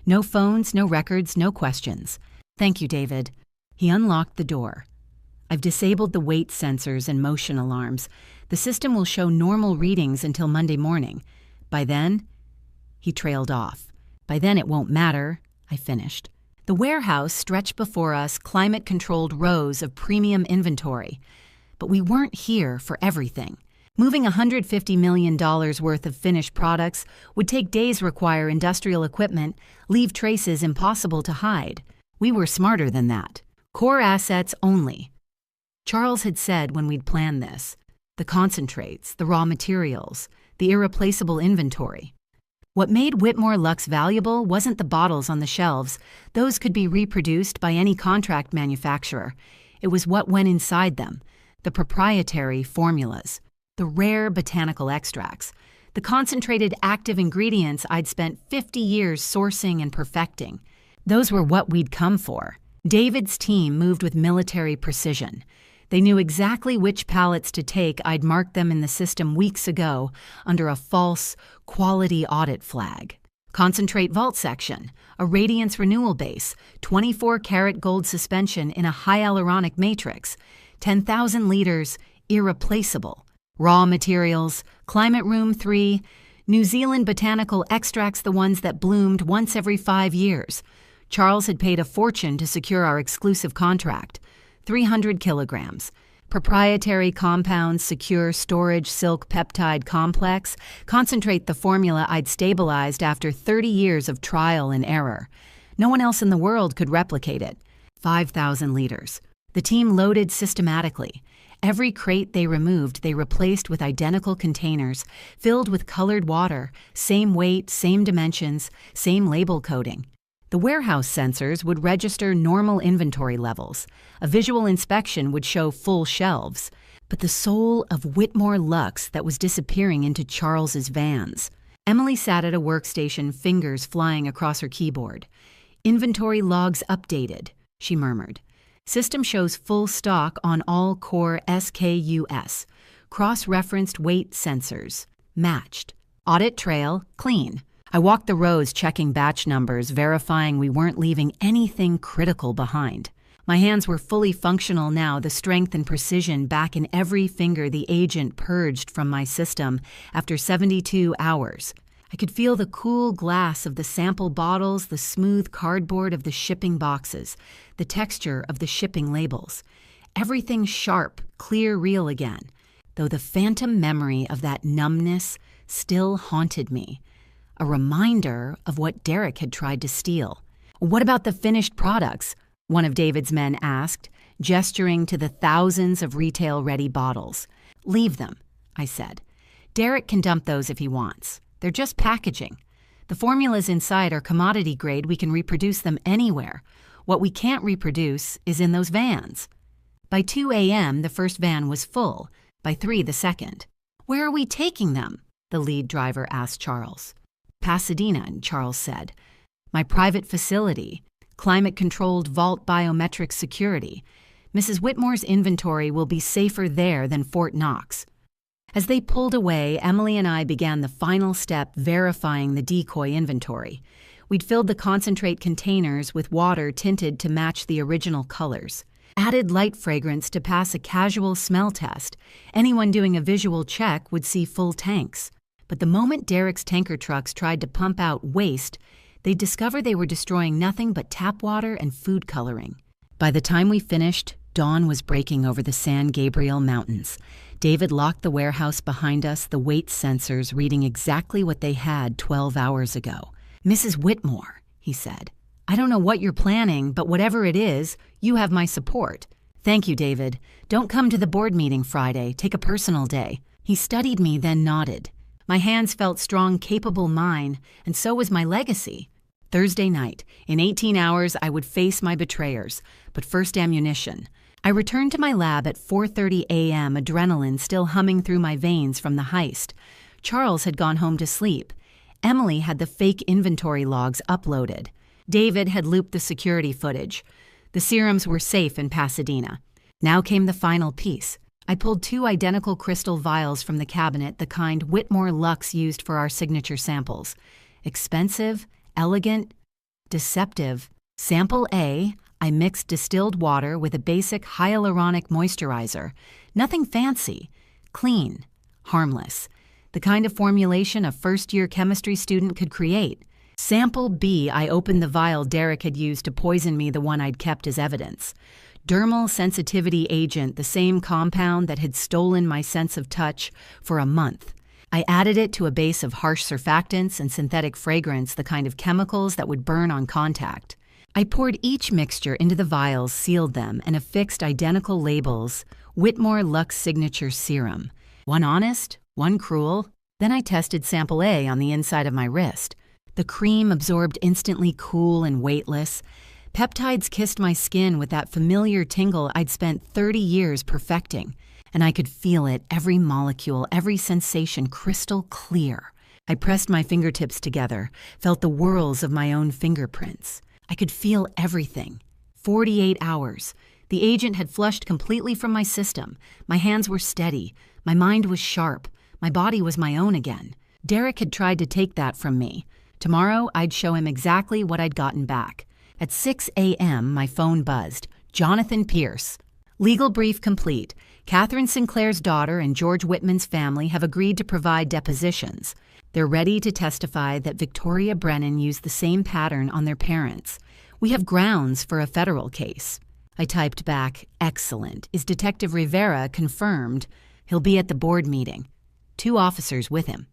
No phones, no records, no questions. Thank you, David. He unlocked the door. I've disabled the weight sensors and motion alarms. The system will show normal readings until Monday morning. By then, he trailed off. By then it won't matter, I finished. The warehouse stretched before us climate-controlled rows of premium inventory. But we weren't here for everything. Moving $150 million worth of finished products would take days, require industrial equipment, leave traces impossible to hide. We were smarter than that. Core assets only. Charles had said when we'd planned this, the concentrates, the raw materials, the irreplaceable inventory. What made Whitmore Lux valuable wasn't the bottles on the shelves. Those could be reproduced by any contract manufacturer. It was what went inside them, the proprietary formulas, the rare botanical extracts, the concentrated active ingredients I'd spent 50 years sourcing and perfecting. Those were what we'd come for. David's team moved with military precision. They knew exactly which pallets to take. I'd marked them in the system weeks ago under a false quality audit flag. Concentrate vault section, a radiance renewal base, 24-karat gold suspension in a hyaluronic matrix, 10,000 liters, irreplaceable. Raw materials, Climate Room 3, New Zealand botanical extracts, the ones that bloomed once every 5 years. Charles had paid a fortune to secure our exclusive contract. 300 kilograms. Proprietary compounds, secure storage silk peptide complex, concentrate the formula I'd stabilized after 30 years of trial and error. No one else in the world could replicate it. 5,000 liters. The team loaded systematically. Every crate they removed, they replaced with identical containers, filled with colored water, same weight, same dimensions, same label coding. The warehouse sensors would register normal inventory levels. A visual inspection would show full shelves. But the soul of Whitmore Lux that was disappearing into Charles's vans. Emily sat at a workstation, fingers flying across her keyboard. "Inventory logs updated," she murmured. "System shows full stock on all core SKUs. Cross-referenced weight sensors. Matched. Audit trail, clean." I walked the rows checking batch numbers, verifying we weren't leaving anything critical behind. My hands were fully functional now, the strength and precision back in every finger the agent purged from my system after 72 hours. I could feel the cool glass of the sample bottles, the smooth cardboard of the shipping boxes, the texture of the shipping labels. Everything sharp, clear, real again, though the phantom memory of that numbness still haunted me. A reminder of what Derek had tried to steal. "What about the finished products?" one of David's men asked, gesturing to the thousands of retail-ready bottles. "Leave them," I said. "Derek can dump those if he wants. They're just packaging. The formulas inside are commodity grade. We can reproduce them anywhere. What we can't reproduce is in those vans." By 2 a.m., the first van was full. By 3, the second. "Where are we taking them?" the lead driver asked Charles. "Pasadena," Charles said. "My private facility. Climate-controlled vault biometric security. Mrs. Whitmore's inventory will be safer there than Fort Knox." As they pulled away, Emily and I began the final step, verifying the decoy inventory. We'd filled the concentrate containers with water tinted to match the original colors. Added light fragrance to pass a casual smell test. Anyone doing a visual check would see full tanks. But the moment Derek's tanker trucks tried to pump out waste, they discovered they were destroying nothing but tap water and food coloring. By the time we finished, dawn was breaking over the San Gabriel Mountains. David locked the warehouse behind us, the weight sensors reading exactly what they had 12 hours ago. "Mrs. Whitmore," he said, "I don't know what you're planning, but whatever it is, you have my support." "Thank you, David. Don't come to the board meeting Friday. Take a personal day." He studied me, then nodded. My hands felt strong, capable mine, and so was my legacy. Thursday night. In 18 hours, I would face my betrayers, but first ammunition. I returned to my lab at 4:30 a.m., adrenaline still humming through my veins from the heist. Charles had gone home to sleep. Emily had the fake inventory logs uploaded. David had looped the security footage. The serums were safe in Pasadena. Now came the final piece. I pulled 2 identical crystal vials from the cabinet, the kind Whitmore Lux used for our signature samples. Expensive, elegant, deceptive. Sample A, I mixed distilled water with a basic hyaluronic moisturizer. Nothing fancy. Clean. Harmless. The kind of formulation a first-year chemistry student could create. Sample B, I opened the vial Derek had used to poison me, the one I'd kept as evidence. Dermal sensitivity agent, the same compound that had stolen my sense of touch for a month. I added it to a base of harsh surfactants and synthetic fragrance, the kind of chemicals that would burn on contact. I poured each mixture into the vials, sealed them, and affixed identical labels, Whitmore Lux Signature Serum. One honest, one cruel. Then I tested sample A on the inside of my wrist. The cream absorbed instantly, cool and weightless. Peptides kissed my skin with that familiar tingle I'd spent 30 years perfecting, and I could feel it, every molecule, every sensation crystal clear. I pressed my fingertips together, felt the whirls of my own fingerprints. I could feel everything. 48 hours. The agent had flushed completely from my system. My hands were steady. My mind was sharp. My body was my own again. Derek had tried to take that from me. Tomorrow, I'd show him exactly what I'd gotten back. At 6 a.m., my phone buzzed. Jonathan Pierce. Legal brief complete. Catherine Sinclair's daughter and George Whitman's family have agreed to provide depositions. They're ready to testify that Victoria Brennan used the same pattern on their parents. We have grounds for a federal case. I typed back, "Excellent. Is Detective Rivera confirmed? He'll be at the board meeting. 2 officers with him.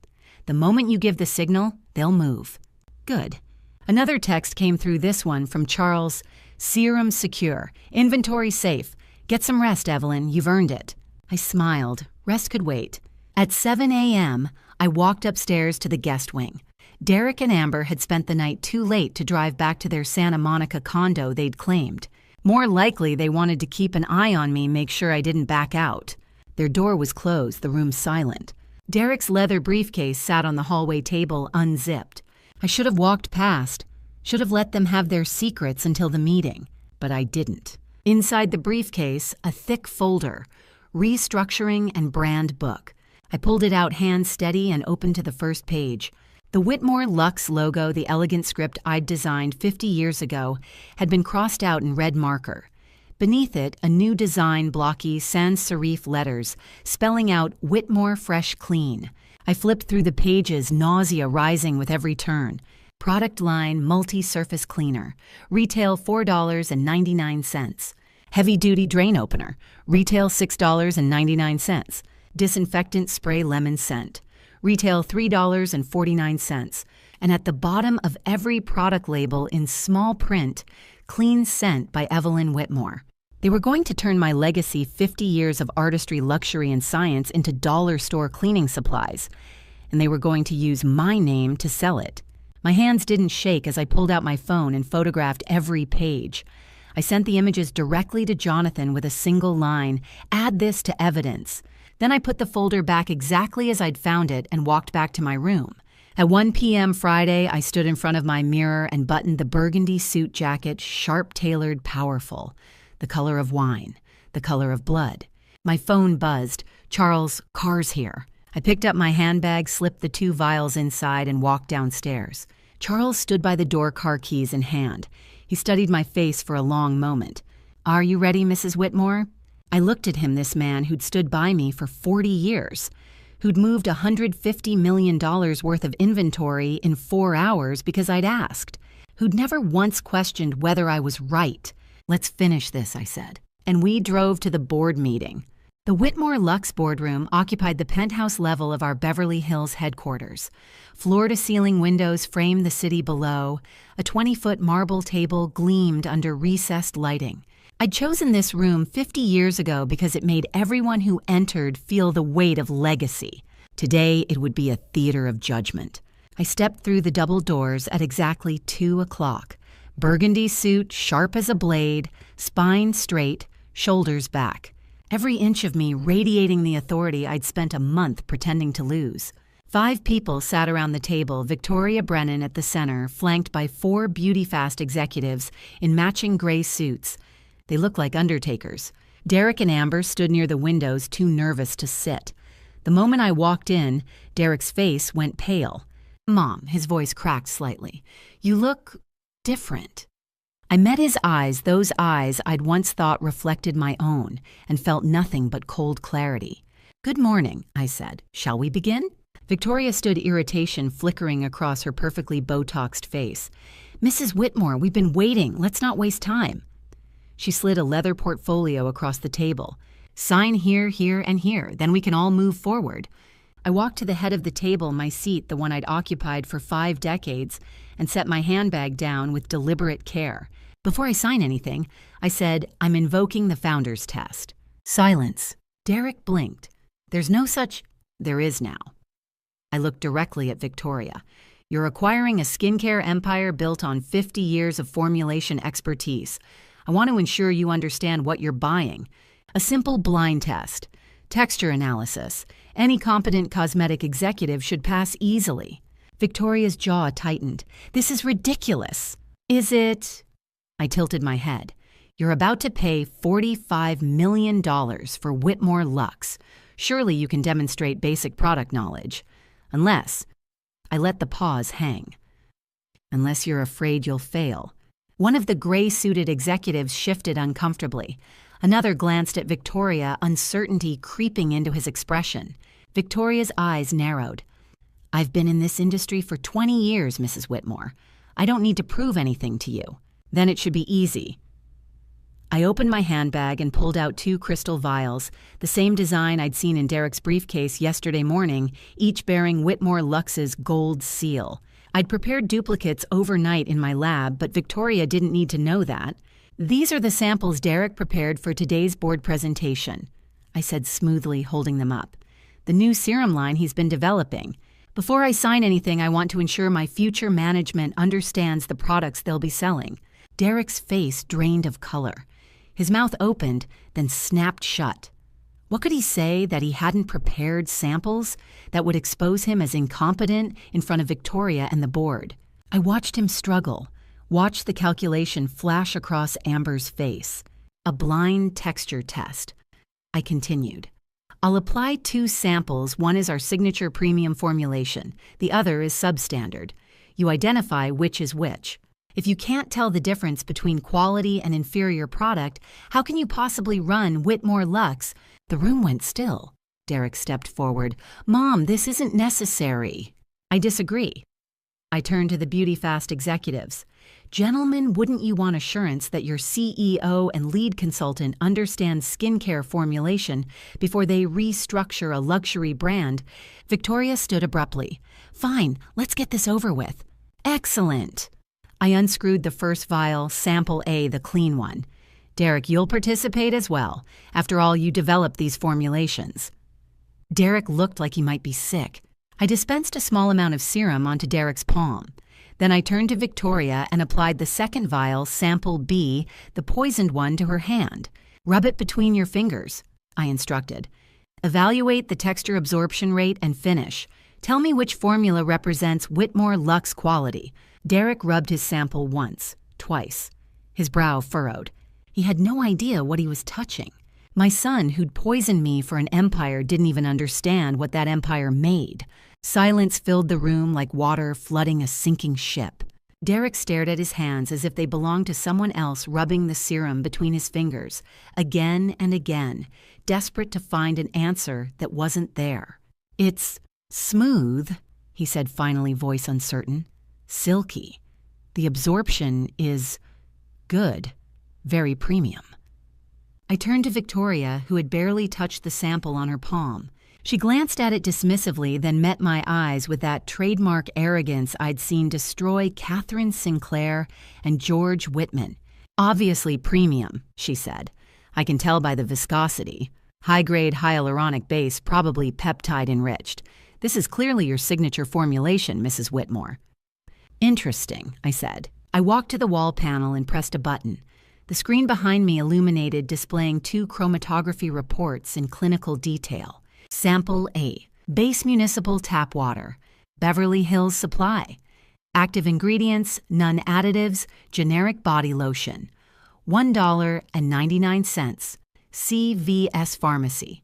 The moment you give the signal, they'll move." Good. Another text came through, this one from Charles. "Serum secure. Inventory safe. Get some rest, Evelyn. You've earned it." I smiled. Rest could wait. At 7 a.m., I walked upstairs to the guest wing. Derek and Amber had spent the night too late to drive back to their Santa Monica condo they'd claimed. More likely, they wanted to keep an eye on me, make sure I didn't back out. Their door was closed, the room silent. Derek's leather briefcase sat on the hallway table, unzipped. I should have walked past, should have let them have their secrets until the meeting, but I didn't. Inside the briefcase, a thick folder, restructuring and brand book. I pulled it out hand steady and opened to the first page. The Whitmore Luxe logo, the elegant script I'd designed 50 years ago, had been crossed out in red marker. Beneath it, a new design, blocky sans serif letters, spelling out Whitmore Fresh Clean. I flipped through the pages, nausea rising with every turn. Product line, multi-surface cleaner. Retail $4.99. Heavy-duty drain opener. Retail $6.99. Disinfectant spray lemon scent. Retail $3.49. And at the bottom of every product label in small print, Clean Scent by Evelyn Whitmore. They were going to turn my legacy 50 years of artistry, luxury, and science into dollar store cleaning supplies, and they were going to use my name to sell it. My hands didn't shake as I pulled out my phone and photographed every page. I sent the images directly to Jonathan with a single line, "Add this to evidence." Then I put the folder back exactly as I'd found it and walked back to my room. At 1 p.m. Friday, I stood in front of my mirror and buttoned the burgundy suit jacket, sharp-tailored, powerful. The color of wine, the color of blood. My phone buzzed. "Charles, car's here." I picked up my handbag, slipped the 2 vials inside, and walked downstairs. Charles stood by the door, car keys in hand. He studied my face for a long moment. "Are you ready, Mrs. Whitmore?" I looked at him, this man who'd stood by me for 40 years, who'd moved $150 million worth of inventory in 4 hours because I'd asked, who'd never once questioned whether I was right. "Let's finish this," I said. And we drove to the board meeting. The Whitmore Luxe boardroom occupied the penthouse level of our Beverly Hills headquarters. Floor-to-ceiling windows framed the city below. A 20-foot marble table gleamed under recessed lighting. I'd chosen this room 50 years ago because it made everyone who entered feel the weight of legacy. Today, it would be a theater of judgment. I stepped through the double doors at exactly 2 o'clock. Burgundy suit, sharp as a blade, spine straight, shoulders back. Every inch of me radiating the authority I'd spent a month pretending to lose. 5 people sat around the table, Victoria Brennan at the center, flanked by 4 beauty-fast executives in matching gray suits. They looked like undertakers. Derek and Amber stood near the windows, too nervous to sit. The moment I walked in, Derek's face went pale. "Mom," his voice cracked slightly, "you look different." I met his eyes, those eyes I'd once thought reflected my own, and felt nothing but cold clarity. "Good morning," I said. "Shall we begin?" Victoria stood, irritation flickering across her perfectly Botoxed face. "Mrs. Whitmore, we've been waiting. Let's not waste time." She slid a leather portfolio across the table. "Sign here, here, and here. Then we can all move forward." I walked to the head of the table, my seat, the one I'd occupied for 5 decades, and set my handbag down with deliberate care. Before I sign anything, I said, "I'm invoking the founder's test." Silence. Derek blinked. "There's no such—" "There is now." I looked directly at Victoria. "You're acquiring a skincare empire built on 50 years of formulation expertise. I want to ensure you understand what you're buying. A simple blind test. Texture analysis. Any competent cosmetic executive should pass easily." Victoria's jaw tightened. "This is ridiculous." "Is it?" I tilted my head. "You're about to pay $45 million for Whitmore Luxe. Surely you can demonstrate basic product knowledge. Unless—" I let the pause hang. "Unless you're afraid you'll fail." One of the gray-suited executives shifted uncomfortably. Another glanced at Victoria, uncertainty creeping into his expression. Victoria's eyes narrowed. "I've been in this industry for 20 years, Mrs. Whitmore. I don't need to prove anything to you. Then it should be easy." I opened my handbag and pulled out 2 crystal vials, the same design I'd seen in Derek's briefcase yesterday morning, each bearing Whitmore Luxe's gold seal. I'd prepared duplicates overnight in my lab, but Victoria didn't need to know that. "These are the samples Derek prepared for today's board presentation," I said smoothly, holding them up. "The new serum line he's been developing. Before I sign anything, I want to ensure my future management understands the products they'll be selling. Derek's face drained of color. His mouth opened, then snapped shut. What could he say that he hadn't prepared samples that would expose him as incompetent in front of Victoria and the board? I watched him struggle, watched the calculation flash across Amber's face. A blind texture test. I continued. I'll apply 2 samples. One is our signature premium formulation. The other is substandard. You identify which is which. If you can't tell the difference between quality and inferior product, how can you possibly run Whitmore Luxe? The room went still. Derek stepped forward. Mom, this isn't necessary. I disagree. I turned to the BeautyFast executives. Gentlemen, wouldn't you want assurance that your CEO and lead consultant understand skincare formulation before they restructure a luxury brand? Victoria stood abruptly. Fine, let's get this over with. Excellent. I unscrewed the first vial, sample A, the clean one. Derek, you'll participate as well. After all, you developed these formulations. Derek looked like he might be sick. I dispensed a small amount of serum onto Derek's palm. Then I turned to Victoria and applied the second vial, sample B, the poisoned one, to her hand. Rub it between your fingers, I instructed. Evaluate the texture absorption rate and finish. Tell me which formula represents Whitmore Luxe quality. Derek rubbed his sample once, twice. His brow furrowed. He had no idea what he was touching. My son, who'd poisoned me for an empire, didn't even understand what that empire made. Silence filled the room like water flooding a sinking ship. Derek stared at his hands as if they belonged to someone else, rubbing the serum between his fingers, again and again, desperate to find an answer that wasn't there. It's smooth, he said finally, voice uncertain. Silky. The absorption is good, very premium. I turned to Victoria, who had barely touched the sample on her palm. She glanced at it dismissively, then met my eyes with that trademark arrogance I'd seen destroy Catherine Sinclair and George Whitman. Obviously premium, she said. I can tell by the viscosity. High-grade hyaluronic base, probably peptide-enriched. This is clearly your signature formulation, Mrs. Whitmore. Interesting, I said. I walked to the wall panel and pressed a button. The screen behind me illuminated, displaying 2 chromatography reports in clinical detail. Sample A, base municipal tap water, Beverly Hills Supply. Active ingredients, none additives, generic body lotion. $1.99, CVS Pharmacy.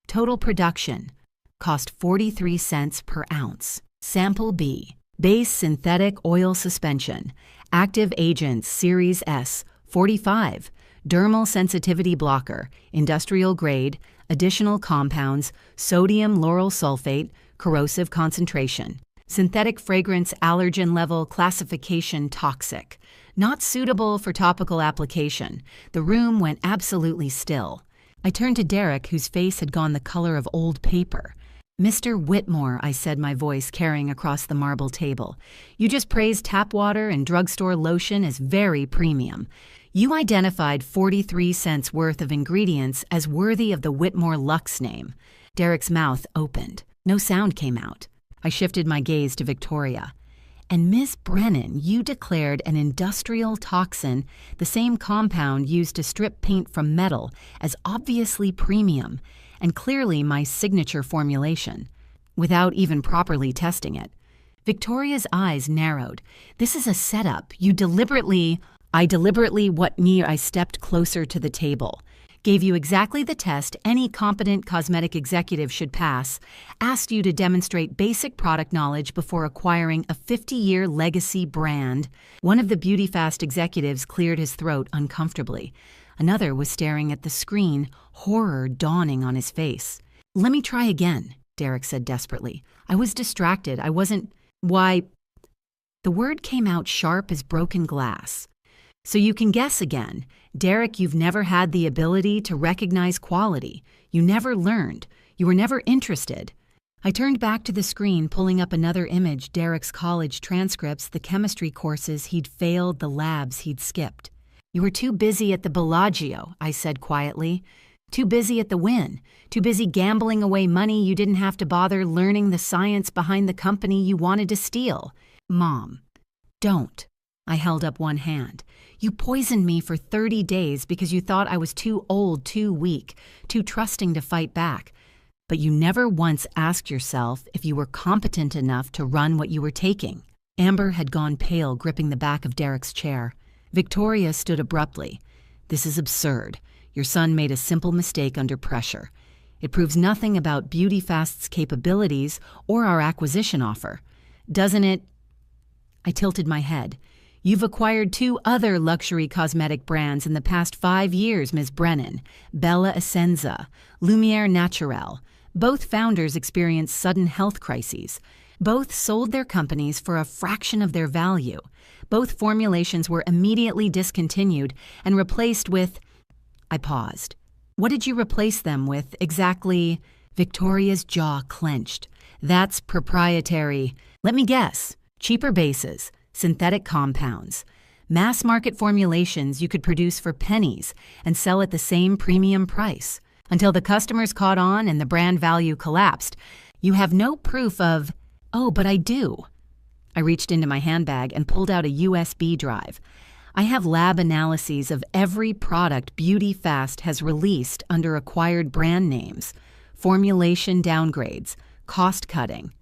Total production, cost 43 cents per ounce. Sample B, base synthetic oil suspension, active agents Series S, 45, dermal sensitivity blocker, industrial grade, additional compounds, sodium lauryl sulfate, corrosive concentration. Synthetic fragrance allergen level classification toxic. Not suitable for topical application. The room went absolutely still. I turned to Derek, whose face had gone the color of old paper. Mr. Whitmore, I said, my voice carrying across the marble table. You just praised tap water and drugstore lotion as very premium. You identified 43 cents worth of ingredients as worthy of the Whitmore Luxe name. Derek's mouth opened. No sound came out. I shifted my gaze to Victoria. And Miss Brennan, you declared an industrial toxin, the same compound used to strip paint from metal, as obviously premium, and clearly my signature formulation, without even properly testing it. Victoria's eyes narrowed. This is a setup. I stepped closer to the table, gave you exactly the test any competent cosmetic executive should pass, asked you to demonstrate basic product knowledge before acquiring a 50-year legacy brand. One of the BeautyFast executives cleared his throat uncomfortably. Another was staring at the screen, horror dawning on his face. Let me try again, Derek said desperately. I was distracted. The word came out sharp as broken glass. So you can guess again. Derek, you've never had the ability to recognize quality. You never learned. You were never interested. I turned back to the screen, pulling up another image, Derek's college transcripts, the chemistry courses he'd failed, the labs he'd skipped. You were too busy at the Bellagio, I said quietly. Too busy at the win. Too busy gambling away money you didn't have to bother learning the science behind the company you wanted to steal. Mom, don't. I held up one hand. You poisoned me for 30 days because you thought I was too old, too weak, too trusting to fight back. But you never once asked yourself if you were competent enough to run what you were taking. Amber had gone pale, gripping the back of Derek's chair. Victoria stood abruptly. This is absurd. Your son made a simple mistake under pressure. It proves nothing about BeautyFast's capabilities or our acquisition offer. Doesn't it? I tilted my head. You've acquired 2 other luxury cosmetic brands in the past 5 years, Ms. Brennan. Bella Essenza, Lumiere Naturelle. Both founders experienced sudden health crises. Both sold their companies for a fraction of their value. Both formulations were immediately discontinued and replaced with... I paused. What did you replace them with exactly? Victoria's jaw clenched. That's proprietary. Let me guess. Cheaper bases, synthetic compounds, mass-market formulations you could produce for pennies and sell at the same premium price. Until the customers caught on and the brand value collapsed, you have no proof of... Oh, but I do. I reached into my handbag and pulled out a USB drive. I have lab analyses of every product BeautyFast has released under acquired brand names, formulation downgrades, cost-cutting,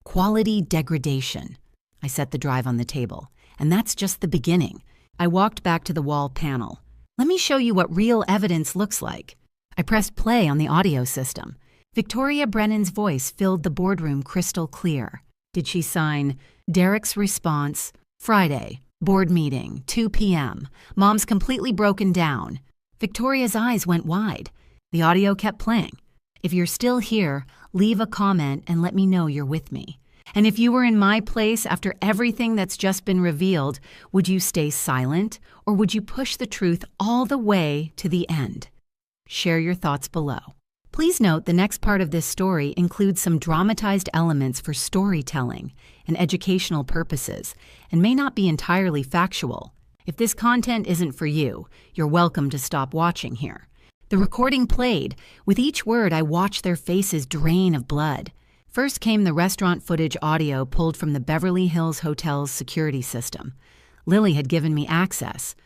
quality degradation. I set the drive on the table, and that's just the beginning. I walked back to the wall panel. Let me show you what real evidence looks like. I pressed play on the audio system. Victoria Brennan's voice filled the boardroom crystal clear. Did she sign, Derek's response, Friday, board meeting, 2 p.m. Mom's completely broken down. Victoria's eyes went wide. The audio kept playing. If you're still here, leave a comment and let me know you're with me. And if you were in my place after everything that's just been revealed, would you stay silent or would you push the truth all the way to the end? Share your thoughts below. Please note the next part of this story includes some dramatized elements for storytelling and educational purposes and may not be entirely factual. If this content isn't for you, you're welcome to stop watching here. The recording played. With each word, I watched their faces drain of blood. First came the restaurant footage audio pulled from the Beverly Hills Hotel's security system. Lily had given me access.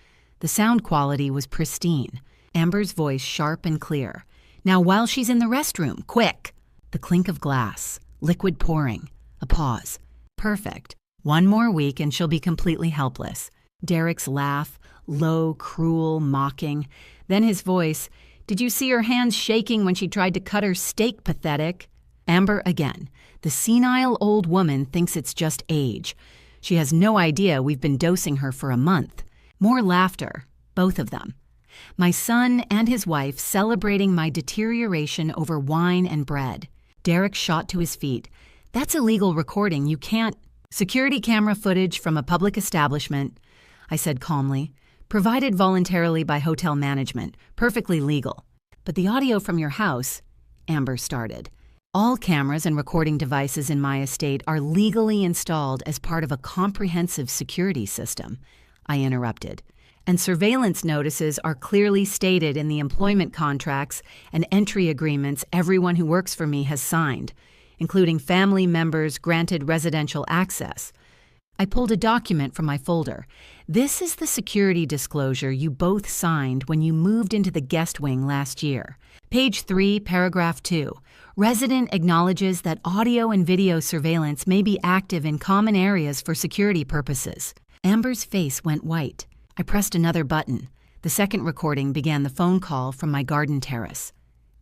The sound quality was pristine. Amber's voice sharp and clear. Now while she's in the restroom, quick! The clink of glass, liquid pouring, a pause. Perfect. 1 more week and she'll be completely helpless. Derek's laugh, low, cruel, mocking. Then his voice, did you see her hands shaking when she tried to cut her steak, pathetic? Amber again. The senile old woman thinks it's just age. She has no idea we've been dosing her for a month. More laughter, both of them. My son and his wife celebrating my deterioration over wine and bread. Derek shot to his feet. That's illegal recording. You can't... Security camera footage from a public establishment, I said calmly. Provided voluntarily by hotel management. Perfectly legal. But the audio from your house, Amber started. All cameras and recording devices in my estate are legally installed as part of a comprehensive security system, I interrupted. And surveillance notices are clearly stated in the employment contracts and entry agreements everyone who works for me has signed, including family members granted residential access. I pulled a document from my folder. This is the security disclosure you both signed when you moved into the guest wing last year. Page 3, paragraph 2. Resident acknowledges that audio and video surveillance may be active in common areas for security purposes. Amber's face went white. I pressed another button. The second recording began the phone call from my garden terrace.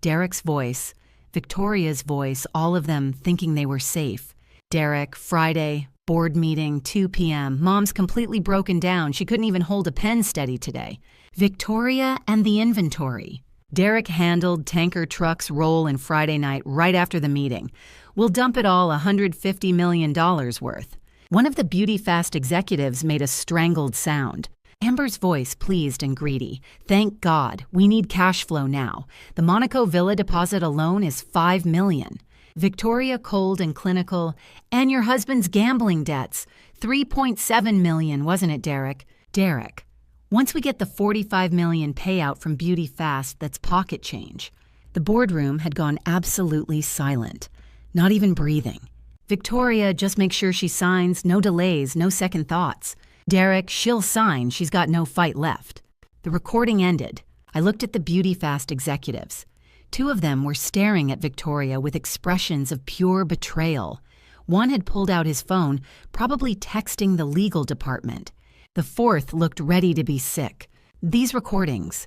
Derek's voice, Victoria's voice, all of them thinking they were safe. Derek, Friday, board meeting, 2 p.m. Mom's completely broken down. She couldn't even hold a pen steady today. Victoria and the inventory. Derek handled tanker truck's role in Friday night right after the meeting. We'll dump it all $150 million worth. One of the BeautyFast executives made a strangled sound. Amber's voice pleased and greedy. Thank God, we need cash flow now. The Monaco Villa deposit alone is $5 million. Victoria cold and clinical, and your husband's gambling debts. $3.7 million, wasn't it, Derek? Derek, Once we get the $45 million payout from Beauty Fast, that's pocket change. The boardroom had gone absolutely silent, not even breathing. Victoria, just make sure she signs, no delays, no second thoughts. Derek, she'll sign, she's got no fight left. The recording ended. I looked at the Beauty Fast executives. 2 of them were staring at Victoria with expressions of pure betrayal. One had pulled out his phone, probably texting the legal department. The 4th looked ready to be sick. These recordings,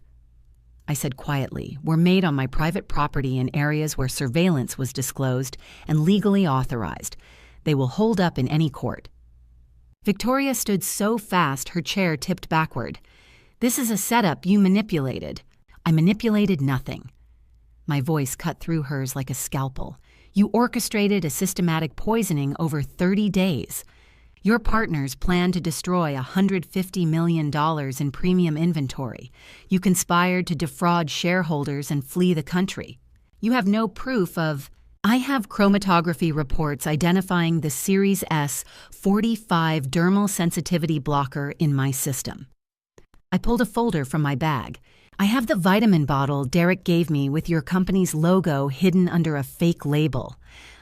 I said quietly, were made on my private property in areas where surveillance was disclosed and legally authorized. They will hold up in any court. Victoria stood so fast her chair tipped backward. This is a setup you manipulated. I manipulated nothing. My voice cut through hers like a scalpel. You orchestrated a systematic poisoning over 30 days. Your partners planned to destroy $150 million in premium inventory. You conspired to defraud shareholders and flee the country. You have no proof of... I have chromatography reports identifying the Series S 45 dermal sensitivity blocker in my system. I pulled a folder from my bag. I have the vitamin bottle Derek gave me with your company's logo hidden under a fake label.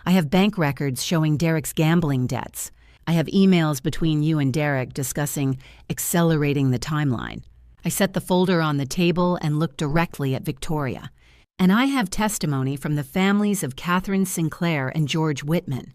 I have bank records showing Derek's gambling debts. I have emails between you and Derek discussing accelerating the timeline. I set the folder on the table and looked directly at Victoria. And I have testimony from the families of Catherine Sinclair and George Whitman.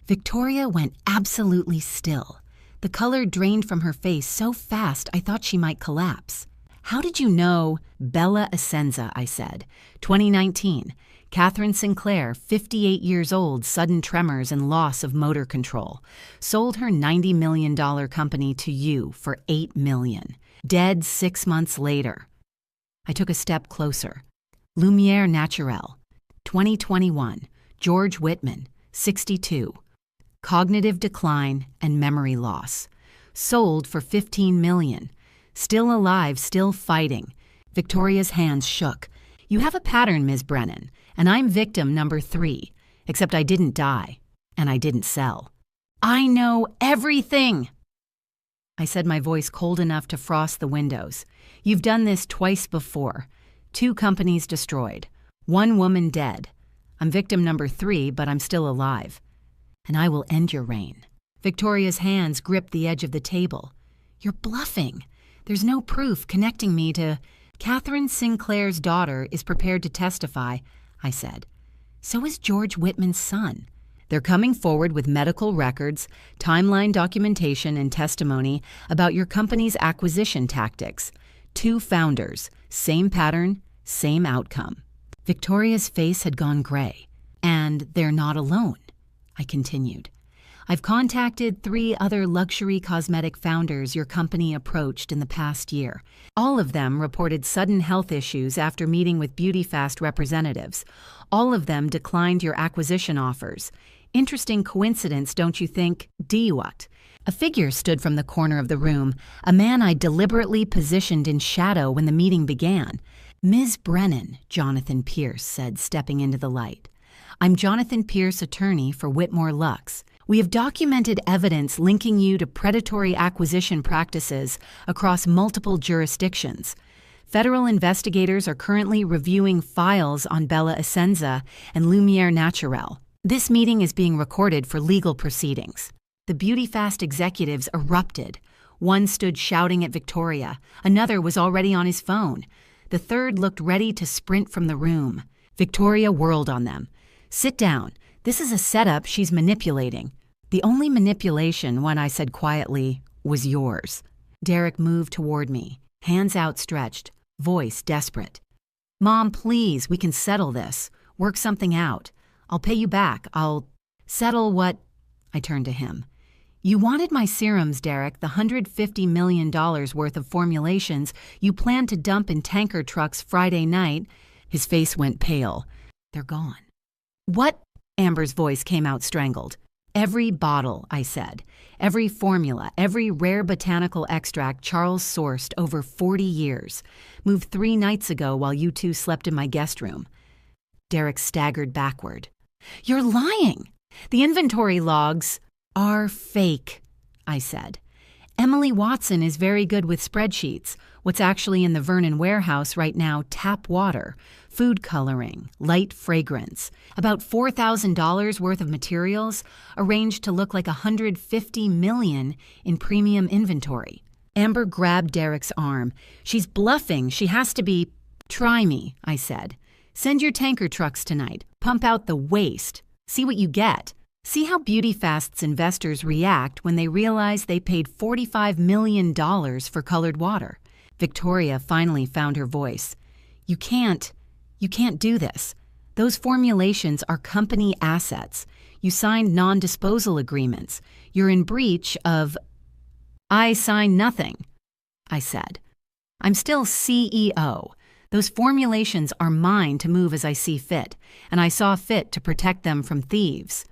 Victoria went absolutely still. The color drained from her face so fast I thought she might collapse. How did you know Bella Essenza, I said. 2019. Catherine Sinclair, 58 years old, sudden tremors and loss of motor control. Sold her $90 million company to you for $8 million. Dead 6 months later. I took a step closer. Lumiere Naturelle, 2021. George Whitman, 62. Cognitive decline and memory loss. Sold for $15 million. Still alive, still fighting. Victoria's hands shook. You have a pattern, Ms. Brennan. And I'm victim number 3, except I didn't die, and I didn't sell. I know everything! I said, my voice cold enough to frost the windows. You've done this twice before. 2 companies destroyed. 1 woman dead. I'm victim number 3, but I'm still alive. And I will end your reign. Victoria's hands gripped the edge of the table. You're bluffing. There's no proof connecting me to... Catherine Sinclair's daughter is prepared to testify, I said. So is George Whitman's son. They're coming forward with medical records, timeline documentation, and testimony about your company's acquisition tactics. 2 founders, same pattern, same outcome. Victoria's face had gone gray. And they're not alone, I continued. I've contacted 3 other luxury cosmetic founders your company approached in the past year. All of them reported sudden health issues after meeting with Beauty Fast representatives. All of them declined your acquisition offers. Interesting coincidence, don't you think? What? A figure stood from the corner of the room, a man I deliberately positioned in shadow when the meeting began. Ms. Brennan, Jonathan Pierce said, stepping into the light. I'm Jonathan Pierce, attorney for Whitmore Lux. We have documented evidence linking you to predatory acquisition practices across multiple jurisdictions. Federal investigators are currently reviewing files on Bella Essenza and Lumiere Naturelle. This meeting is being recorded for legal proceedings. The Beauty Fast executives erupted. One stood shouting at Victoria. Another was already on his phone. The 3rd looked ready to sprint from the room. Victoria whirled on them. Sit down. This is a setup she's manipulating. The only manipulation, one I said quietly, was yours. Derek moved toward me, hands outstretched, voice desperate. Mom, please, we can settle this. Work something out. I'll pay you back. I'll... Settle what? I turned to him. You wanted my serums, Derek, the $150 million worth of formulations you planned to dump in tanker trucks Friday night. His face went pale. They're gone. What? Amber's voice came out strangled. Every bottle, I said. Every formula, every rare botanical extract Charles sourced over 40 years. Moved 3 nights ago while you 2 slept in my guest room. Derek staggered backward. You're lying! The inventory logs are fake, I said. Emily Watson is very good with spreadsheets. What's actually in the Vernon warehouse right now: tap water, food coloring, light fragrance, about $4,000 worth of materials arranged to look like $150 million in premium inventory. Amber grabbed Derek's arm. "She's bluffing. She has to be—" "Try me," I said. "Send your tanker trucks tonight. Pump out the waste. See what you get. See how BeautyFast's investors react when they realize they paid $45 million for colored water." Victoria finally found her voice. You can't do this. Those formulations are company assets. You signed non-disposal agreements. You're in breach of—" "I signed nothing," I said. "I'm still CEO. Those formulations are mine to move as I see fit, and I saw fit to protect them from thieves."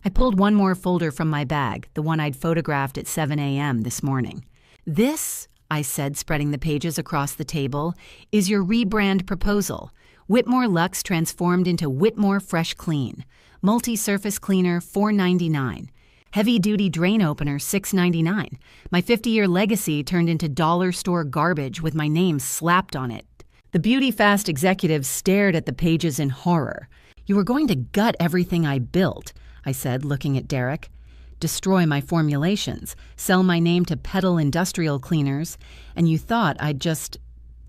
I pulled one more folder from my bag, the one I'd photographed at 7 a.m. this morning. "This," I said, spreading the pages across the table, "is your rebrand proposal. Whitmore Luxe transformed into Whitmore Fresh Clean. Multi-surface cleaner, $4.99. Heavy-duty drain opener, $6.99. My 50-year legacy turned into dollar store garbage with my name slapped on it." The BeautyFast executives stared at the pages in horror. "You were going to gut everything I built," I said, looking at Derek. "Destroy my formulations, sell my name to Petal Industrial Cleaners, and you thought I'd just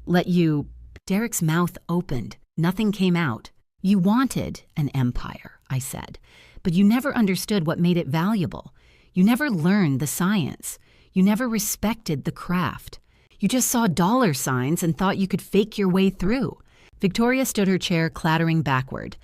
let you—" Derek's mouth opened. Nothing came out. "You wanted an empire," I said, "but you never understood what made it valuable. You never learned the science. You never respected the craft. You just saw dollar signs and thought you could fake your way through." Victoria stood her chair clattering backward.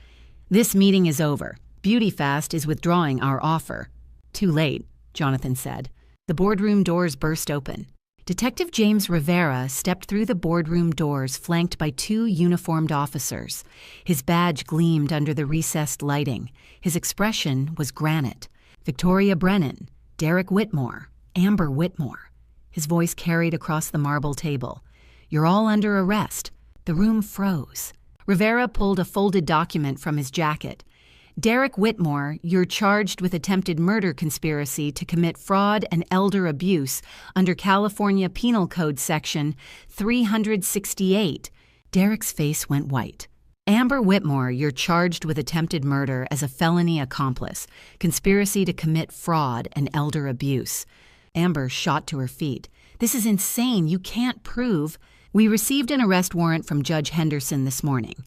"This meeting is over. BeautyFast is withdrawing our offer." "Too late," Jonathan said. The boardroom doors burst open. Detective James Rivera stepped through the boardroom doors flanked by two uniformed officers. His badge gleamed under the recessed lighting. His expression was granite. "Victoria Brennan, Derek Whitmore, Amber Whitmore." His voice carried across the marble table. "You're all under arrest." The room froze. Rivera pulled a folded document from his jacket. "Derek Whitmore, you're charged with attempted murder conspiracy to commit fraud and elder abuse under California Penal Code Section 368. Derek's face went white. "Amber Whitmore, you're charged with attempted murder as a felony accomplice, conspiracy to commit fraud and elder abuse." Amber shot to her feet. "This is insane. You can't prove—" "We received an arrest warrant from Judge Henderson this morning,"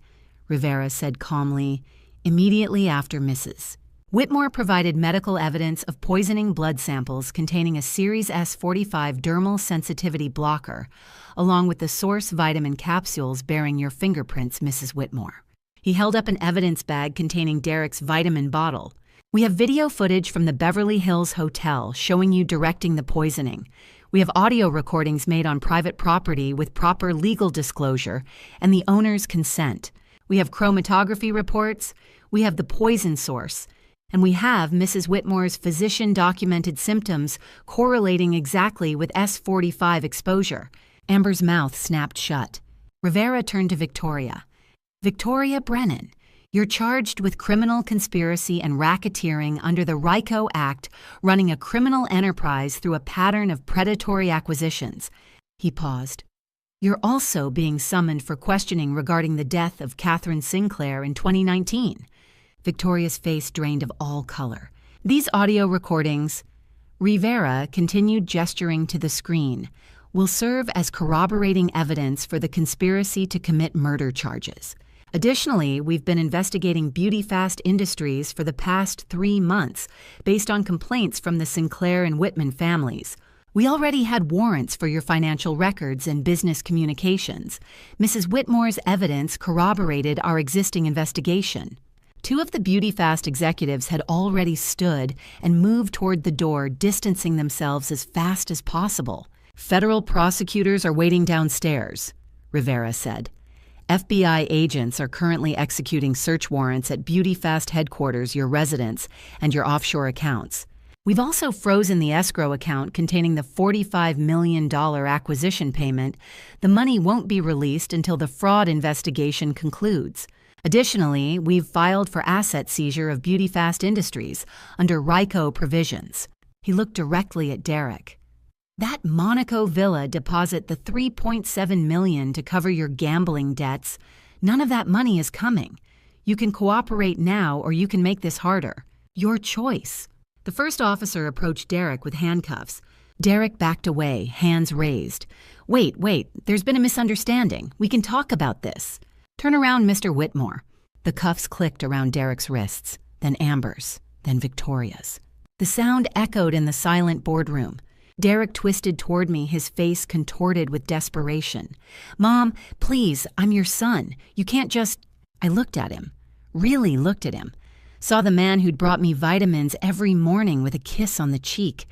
Rivera said calmly, "immediately after Mrs. Whitmore provided medical evidence of poisoning blood samples containing a Series S45 dermal sensitivity blocker, along with the source vitamin capsules bearing your fingerprints, Mrs. Whitmore." He held up an evidence bag containing Derek's vitamin bottle. "We have video footage from the Beverly Hills Hotel showing you directing the poisoning. We have audio recordings made on private property with proper legal disclosure and the owner's consent. We have chromatography reports, we have the poison source, and we have Mrs. Whitmore's physician-documented symptoms correlating exactly with S45 exposure." Amber's mouth snapped shut. Rivera turned to Victoria. "Victoria Brennan, you're charged with criminal conspiracy and racketeering under the RICO Act, running a criminal enterprise through a pattern of predatory acquisitions." He paused. "You're also being summoned for questioning regarding the death of Catherine Sinclair in 2019. Victoria's face drained of all color. "These audio recordings," Rivera continued gesturing to the screen, "will serve as corroborating evidence for the conspiracy to commit murder charges. Additionally, we've been investigating BeautyFast Industries for the past 3 months based on complaints from the Sinclair and Whitman families. We already had warrants for your financial records and business communications. Mrs. Whitmore's evidence corroborated our existing investigation." 2 of the BeautyFast executives had already stood and moved toward the door, distancing themselves as fast as possible. "Federal prosecutors are waiting downstairs," Rivera said. "FBI agents are currently executing search warrants at BeautyFast headquarters, your residence, and your offshore accounts. We've also frozen the escrow account containing the $45 million acquisition payment. The money won't be released until the fraud investigation concludes. Additionally, we've filed for asset seizure of BeautyFast Industries under RICO provisions." He looked directly at Derek. That Monaco villa deposit the $3.7 million to cover your gambling debts. None of that money is coming. You can cooperate now or you can make this harder. Your choice. The first officer approached Derek with handcuffs. Derek backed away, hands raised. Wait, there's been a misunderstanding. We can talk about this. Turn around, Mr. Whitmore. The cuffs clicked around Derek's wrists, then Amber's, then Victoria's. The sound echoed in the silent boardroom. Derek twisted toward me, his face contorted with desperation. Mom, please, I'm your son. You can't just... I looked at him. Really looked at him. Saw the man who'd brought me vitamins every morning with a kiss on the cheek,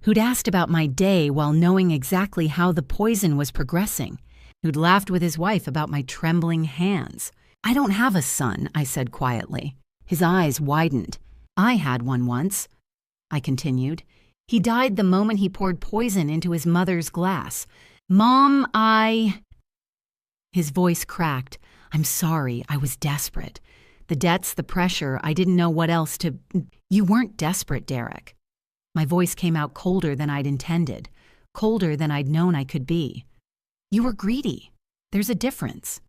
who'd asked about my day while knowing exactly how the poison was progressing, who'd laughed with his wife about my trembling hands. I don't have a son, I said quietly. His eyes widened. I had one once, I continued. He died the moment he poured poison into his mother's glass. Mom, His voice cracked. I'm sorry, I was desperate. The debts, the pressure, I didn't know what else to... You weren't desperate, Derek. My voice came out colder than I'd intended, colder than I'd known I could be. You were greedy. There's a difference.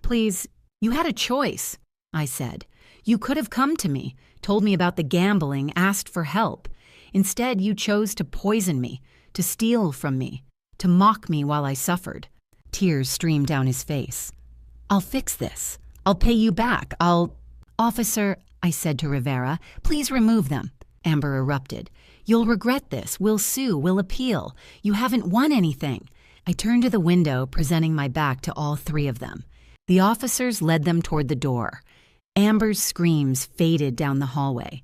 Please, you had a choice, I said. You could have come to me, told me about the gambling, asked for help. Instead, you chose to poison me, to steal from me, to mock me while I suffered. Tears streamed down his face. I'll fix this. I'll pay you back. Officer, I said to Rivera, please remove them. Amber erupted. You'll regret this. We'll sue. We'll appeal. You haven't won anything. I turned to the window, presenting my back to all three of them. The officers led them toward the door. Amber's screams faded down the hallway.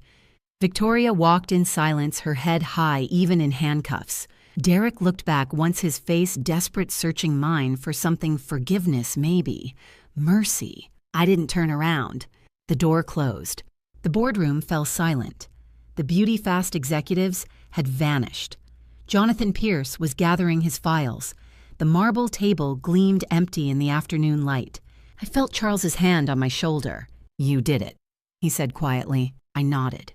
Victoria walked in silence, her head high, even in handcuffs. Derek looked back, once his face desperate, searching mine for something, forgiveness maybe, mercy. I didn't turn around. The door closed. The boardroom fell silent. The beauty-fast executives had vanished. Jonathan Pierce was gathering his files. The marble table gleamed empty in the afternoon light. I felt Charles's hand on my shoulder. You did it, he said quietly. I nodded.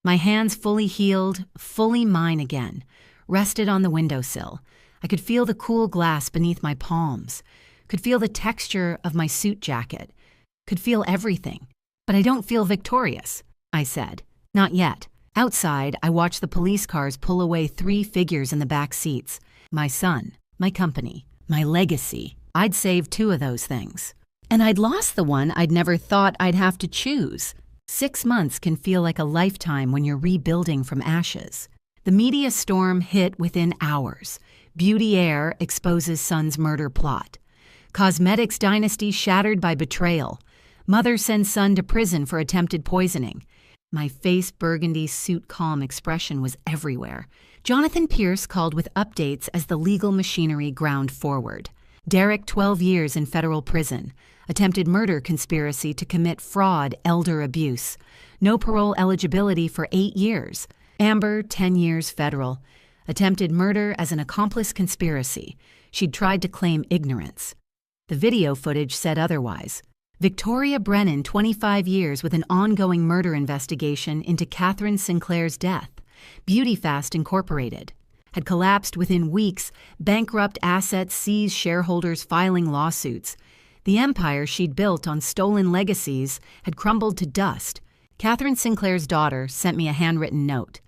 My hands fully healed, fully mine again, rested on the windowsill. I could feel the cool glass beneath my palms, could feel the texture of my suit jacket, could feel everything. But I don't feel victorious, I said. Not yet. Outside, I watched the police cars pull away 3 figures in the back seats. My son, my company, my legacy. I'd saved 2 of those things. And I'd lost the one I'd never thought I'd have to choose. 6 months can feel like a lifetime when you're rebuilding from ashes. The media storm hit within hours. Beauty Air exposes son's murder plot. Cosmetics dynasty shattered by betrayal. Mother sends son to prison for attempted poisoning. My face burgundy suit calm expression was everywhere. Jonathan Pierce called with updates as the legal machinery ground forward. Derek, 12 years in federal prison. Attempted murder conspiracy to commit fraud, elder abuse. No parole eligibility for 8 years. Amber, 10 years federal. Attempted murder as an accomplice conspiracy. She'd tried to claim ignorance. The video footage said otherwise. Victoria Brennan, 25 years with an ongoing murder investigation into Catherine Sinclair's death. BeautyFast Incorporated. Had collapsed within weeks, bankrupt assets seized, shareholders filing lawsuits. The empire she'd built on stolen legacies had crumbled to dust. Catherine Sinclair's daughter sent me a handwritten note.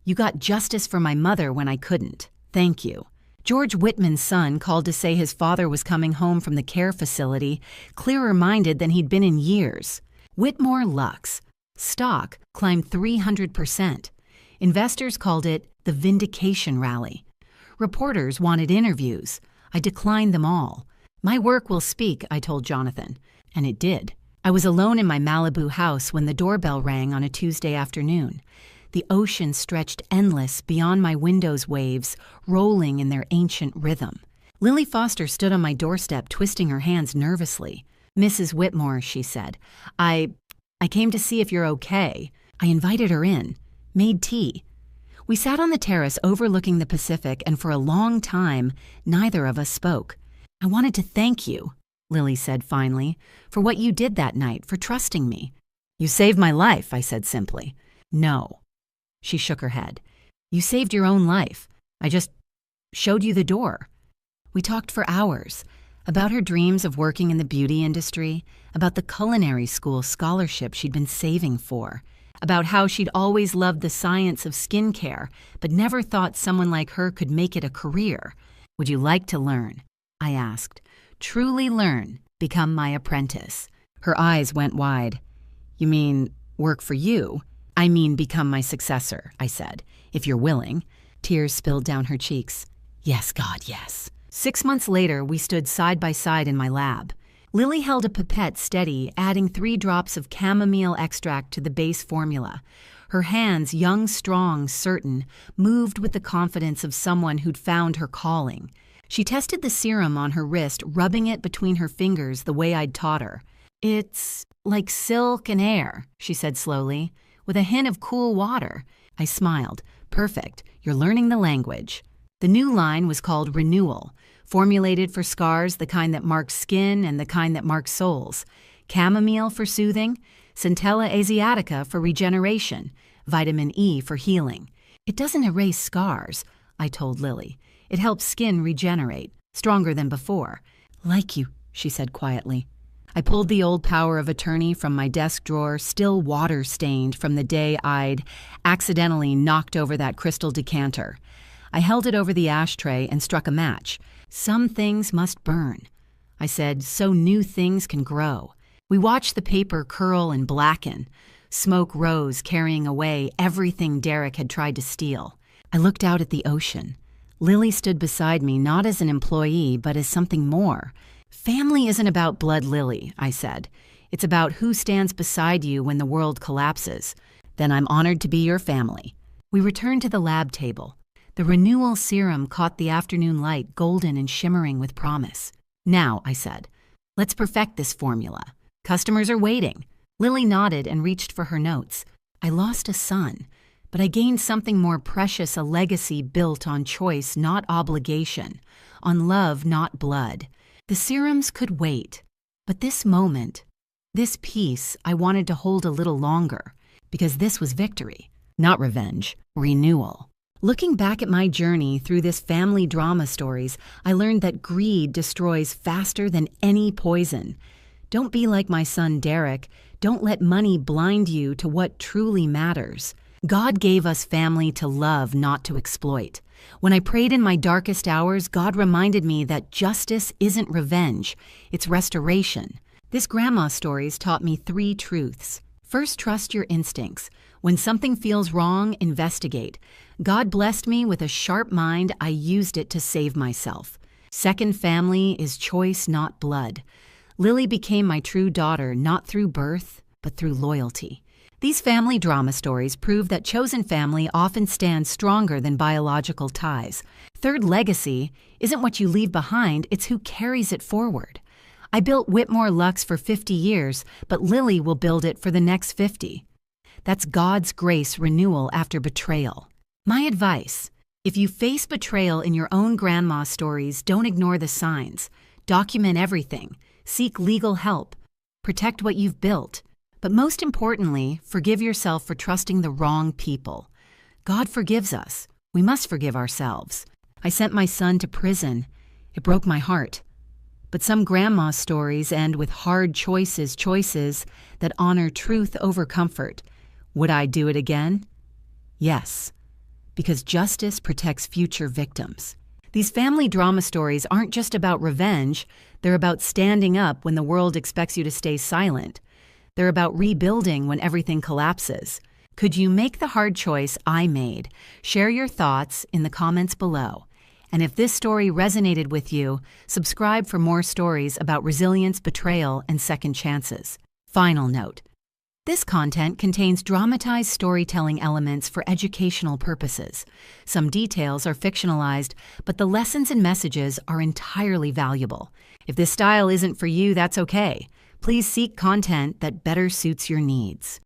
You got justice for my mother when I couldn't. Thank you. George Whitman's son called to say his father was coming home from the care facility, clearer-minded than he'd been in years. Whitmore Lux. Stock climbed 300%. Investors called it the vindication rally. Reporters wanted interviews. I declined them all. My work will speak, I told Jonathan. And it did. I was alone in my Malibu house when the doorbell rang on a Tuesday afternoon. The ocean stretched endless beyond my window's waves, rolling in their ancient rhythm. Lily Foster stood on my doorstep, twisting her hands nervously. Mrs. Whitmore, she said, I came to see if you're okay. I invited her in, made tea. We sat on the terrace overlooking the Pacific, and for a long time, neither of us spoke. I wanted to thank you, Lily said finally, for what you did that night, for trusting me. You saved my life, I said simply. No. She shook her head. You saved your own life. I just showed you the door. We talked for hours about her dreams of working in the beauty industry, about the culinary school scholarship she'd been saving for, about how she'd always loved the science of skincare, but never thought someone like her could make it a career. Would you like to learn? I asked. Truly learn, become my apprentice. Her eyes went wide. You mean work for you? I mean become my successor, I said, if you're willing. Tears spilled down her cheeks. Yes, God, yes. 6 months later, we stood side by side in my lab. Lily held a pipette steady, adding 3 drops of chamomile extract to the base formula. Her hands, young, strong, certain, moved with the confidence of someone who'd found her calling. She tested the serum on her wrist, rubbing it between her fingers the way I'd taught her. It's like silk and air, she said slowly, with a hint of cool water. I smiled. Perfect. You're learning the language. The new line was called Renewal, formulated for scars, the kind that mark skin and the kind that mark souls. Chamomile for soothing, Centella asiatica for regeneration, vitamin E for healing. It doesn't erase scars, I told Lily. It helps skin regenerate, stronger than before. Like you, she said quietly. I pulled the old power of attorney from my desk drawer, still water-stained from the day I'd accidentally knocked over that crystal decanter. I held it over the ashtray and struck a match. Some things must burn, I said, so new things can grow. We watched the paper curl and blacken. Smoke rose, carrying away everything Derek had tried to steal. I looked out at the ocean. Lily stood beside me, not as an employee, but as something more. Family isn't about blood, Lily, I said. It's about who stands beside you when the world collapses. Then I'm honored to be your family. We returned to the lab table. The renewal serum caught the afternoon light, golden and shimmering with promise. Now, I said, let's perfect this formula. Customers are waiting. Lily nodded and reached for her notes. I lost a son, but I gained something more precious, a legacy built on choice, not obligation, on love, not blood. The serums could wait, but this moment, this peace, I wanted to hold a little longer, because this was victory, not revenge, renewal. Looking back at my journey through this family drama stories, I learned that greed destroys faster than any poison. Don't be like my son Derek. Don't let money blind you to what truly matters. God gave us family to love, not to exploit. When I prayed in my darkest hours, God reminded me that justice isn't revenge, it's restoration. This grandma stories taught me 3 truths. First, trust your instincts. When something feels wrong, investigate. God blessed me with a sharp mind. I used it to save myself. Second, family is choice, not blood. Lily became my true daughter, not through birth, but through loyalty. These family drama stories prove that chosen family often stands stronger than biological ties. Third, legacy isn't what you leave behind, it's who carries it forward. I built Whitmore Luxe for 50 years, but Lily will build it for the next 50. That's God's grace renewal after betrayal. My advice, if you face betrayal in your own grandma stories, don't ignore the signs. Document everything. Seek legal help. Protect what you've built. But most importantly, forgive yourself for trusting the wrong people. God forgives us. We must forgive ourselves. I sent my son to prison. It broke my heart. But some grandma stories end with hard choices that honor truth over comfort. Would I do it again? Yes, because justice protects future victims. These family drama stories aren't just about revenge. They're about standing up when the world expects you to stay silent. They're about rebuilding when everything collapses. Could you make the hard choice I made? Share your thoughts in the comments below. And if this story resonated with you, subscribe for more stories about resilience, betrayal, and second chances. Final note. This content contains dramatized storytelling elements for educational purposes. Some details are fictionalized, but the lessons and messages are entirely valuable. If this style isn't for you, that's okay. Please seek content that better suits your needs.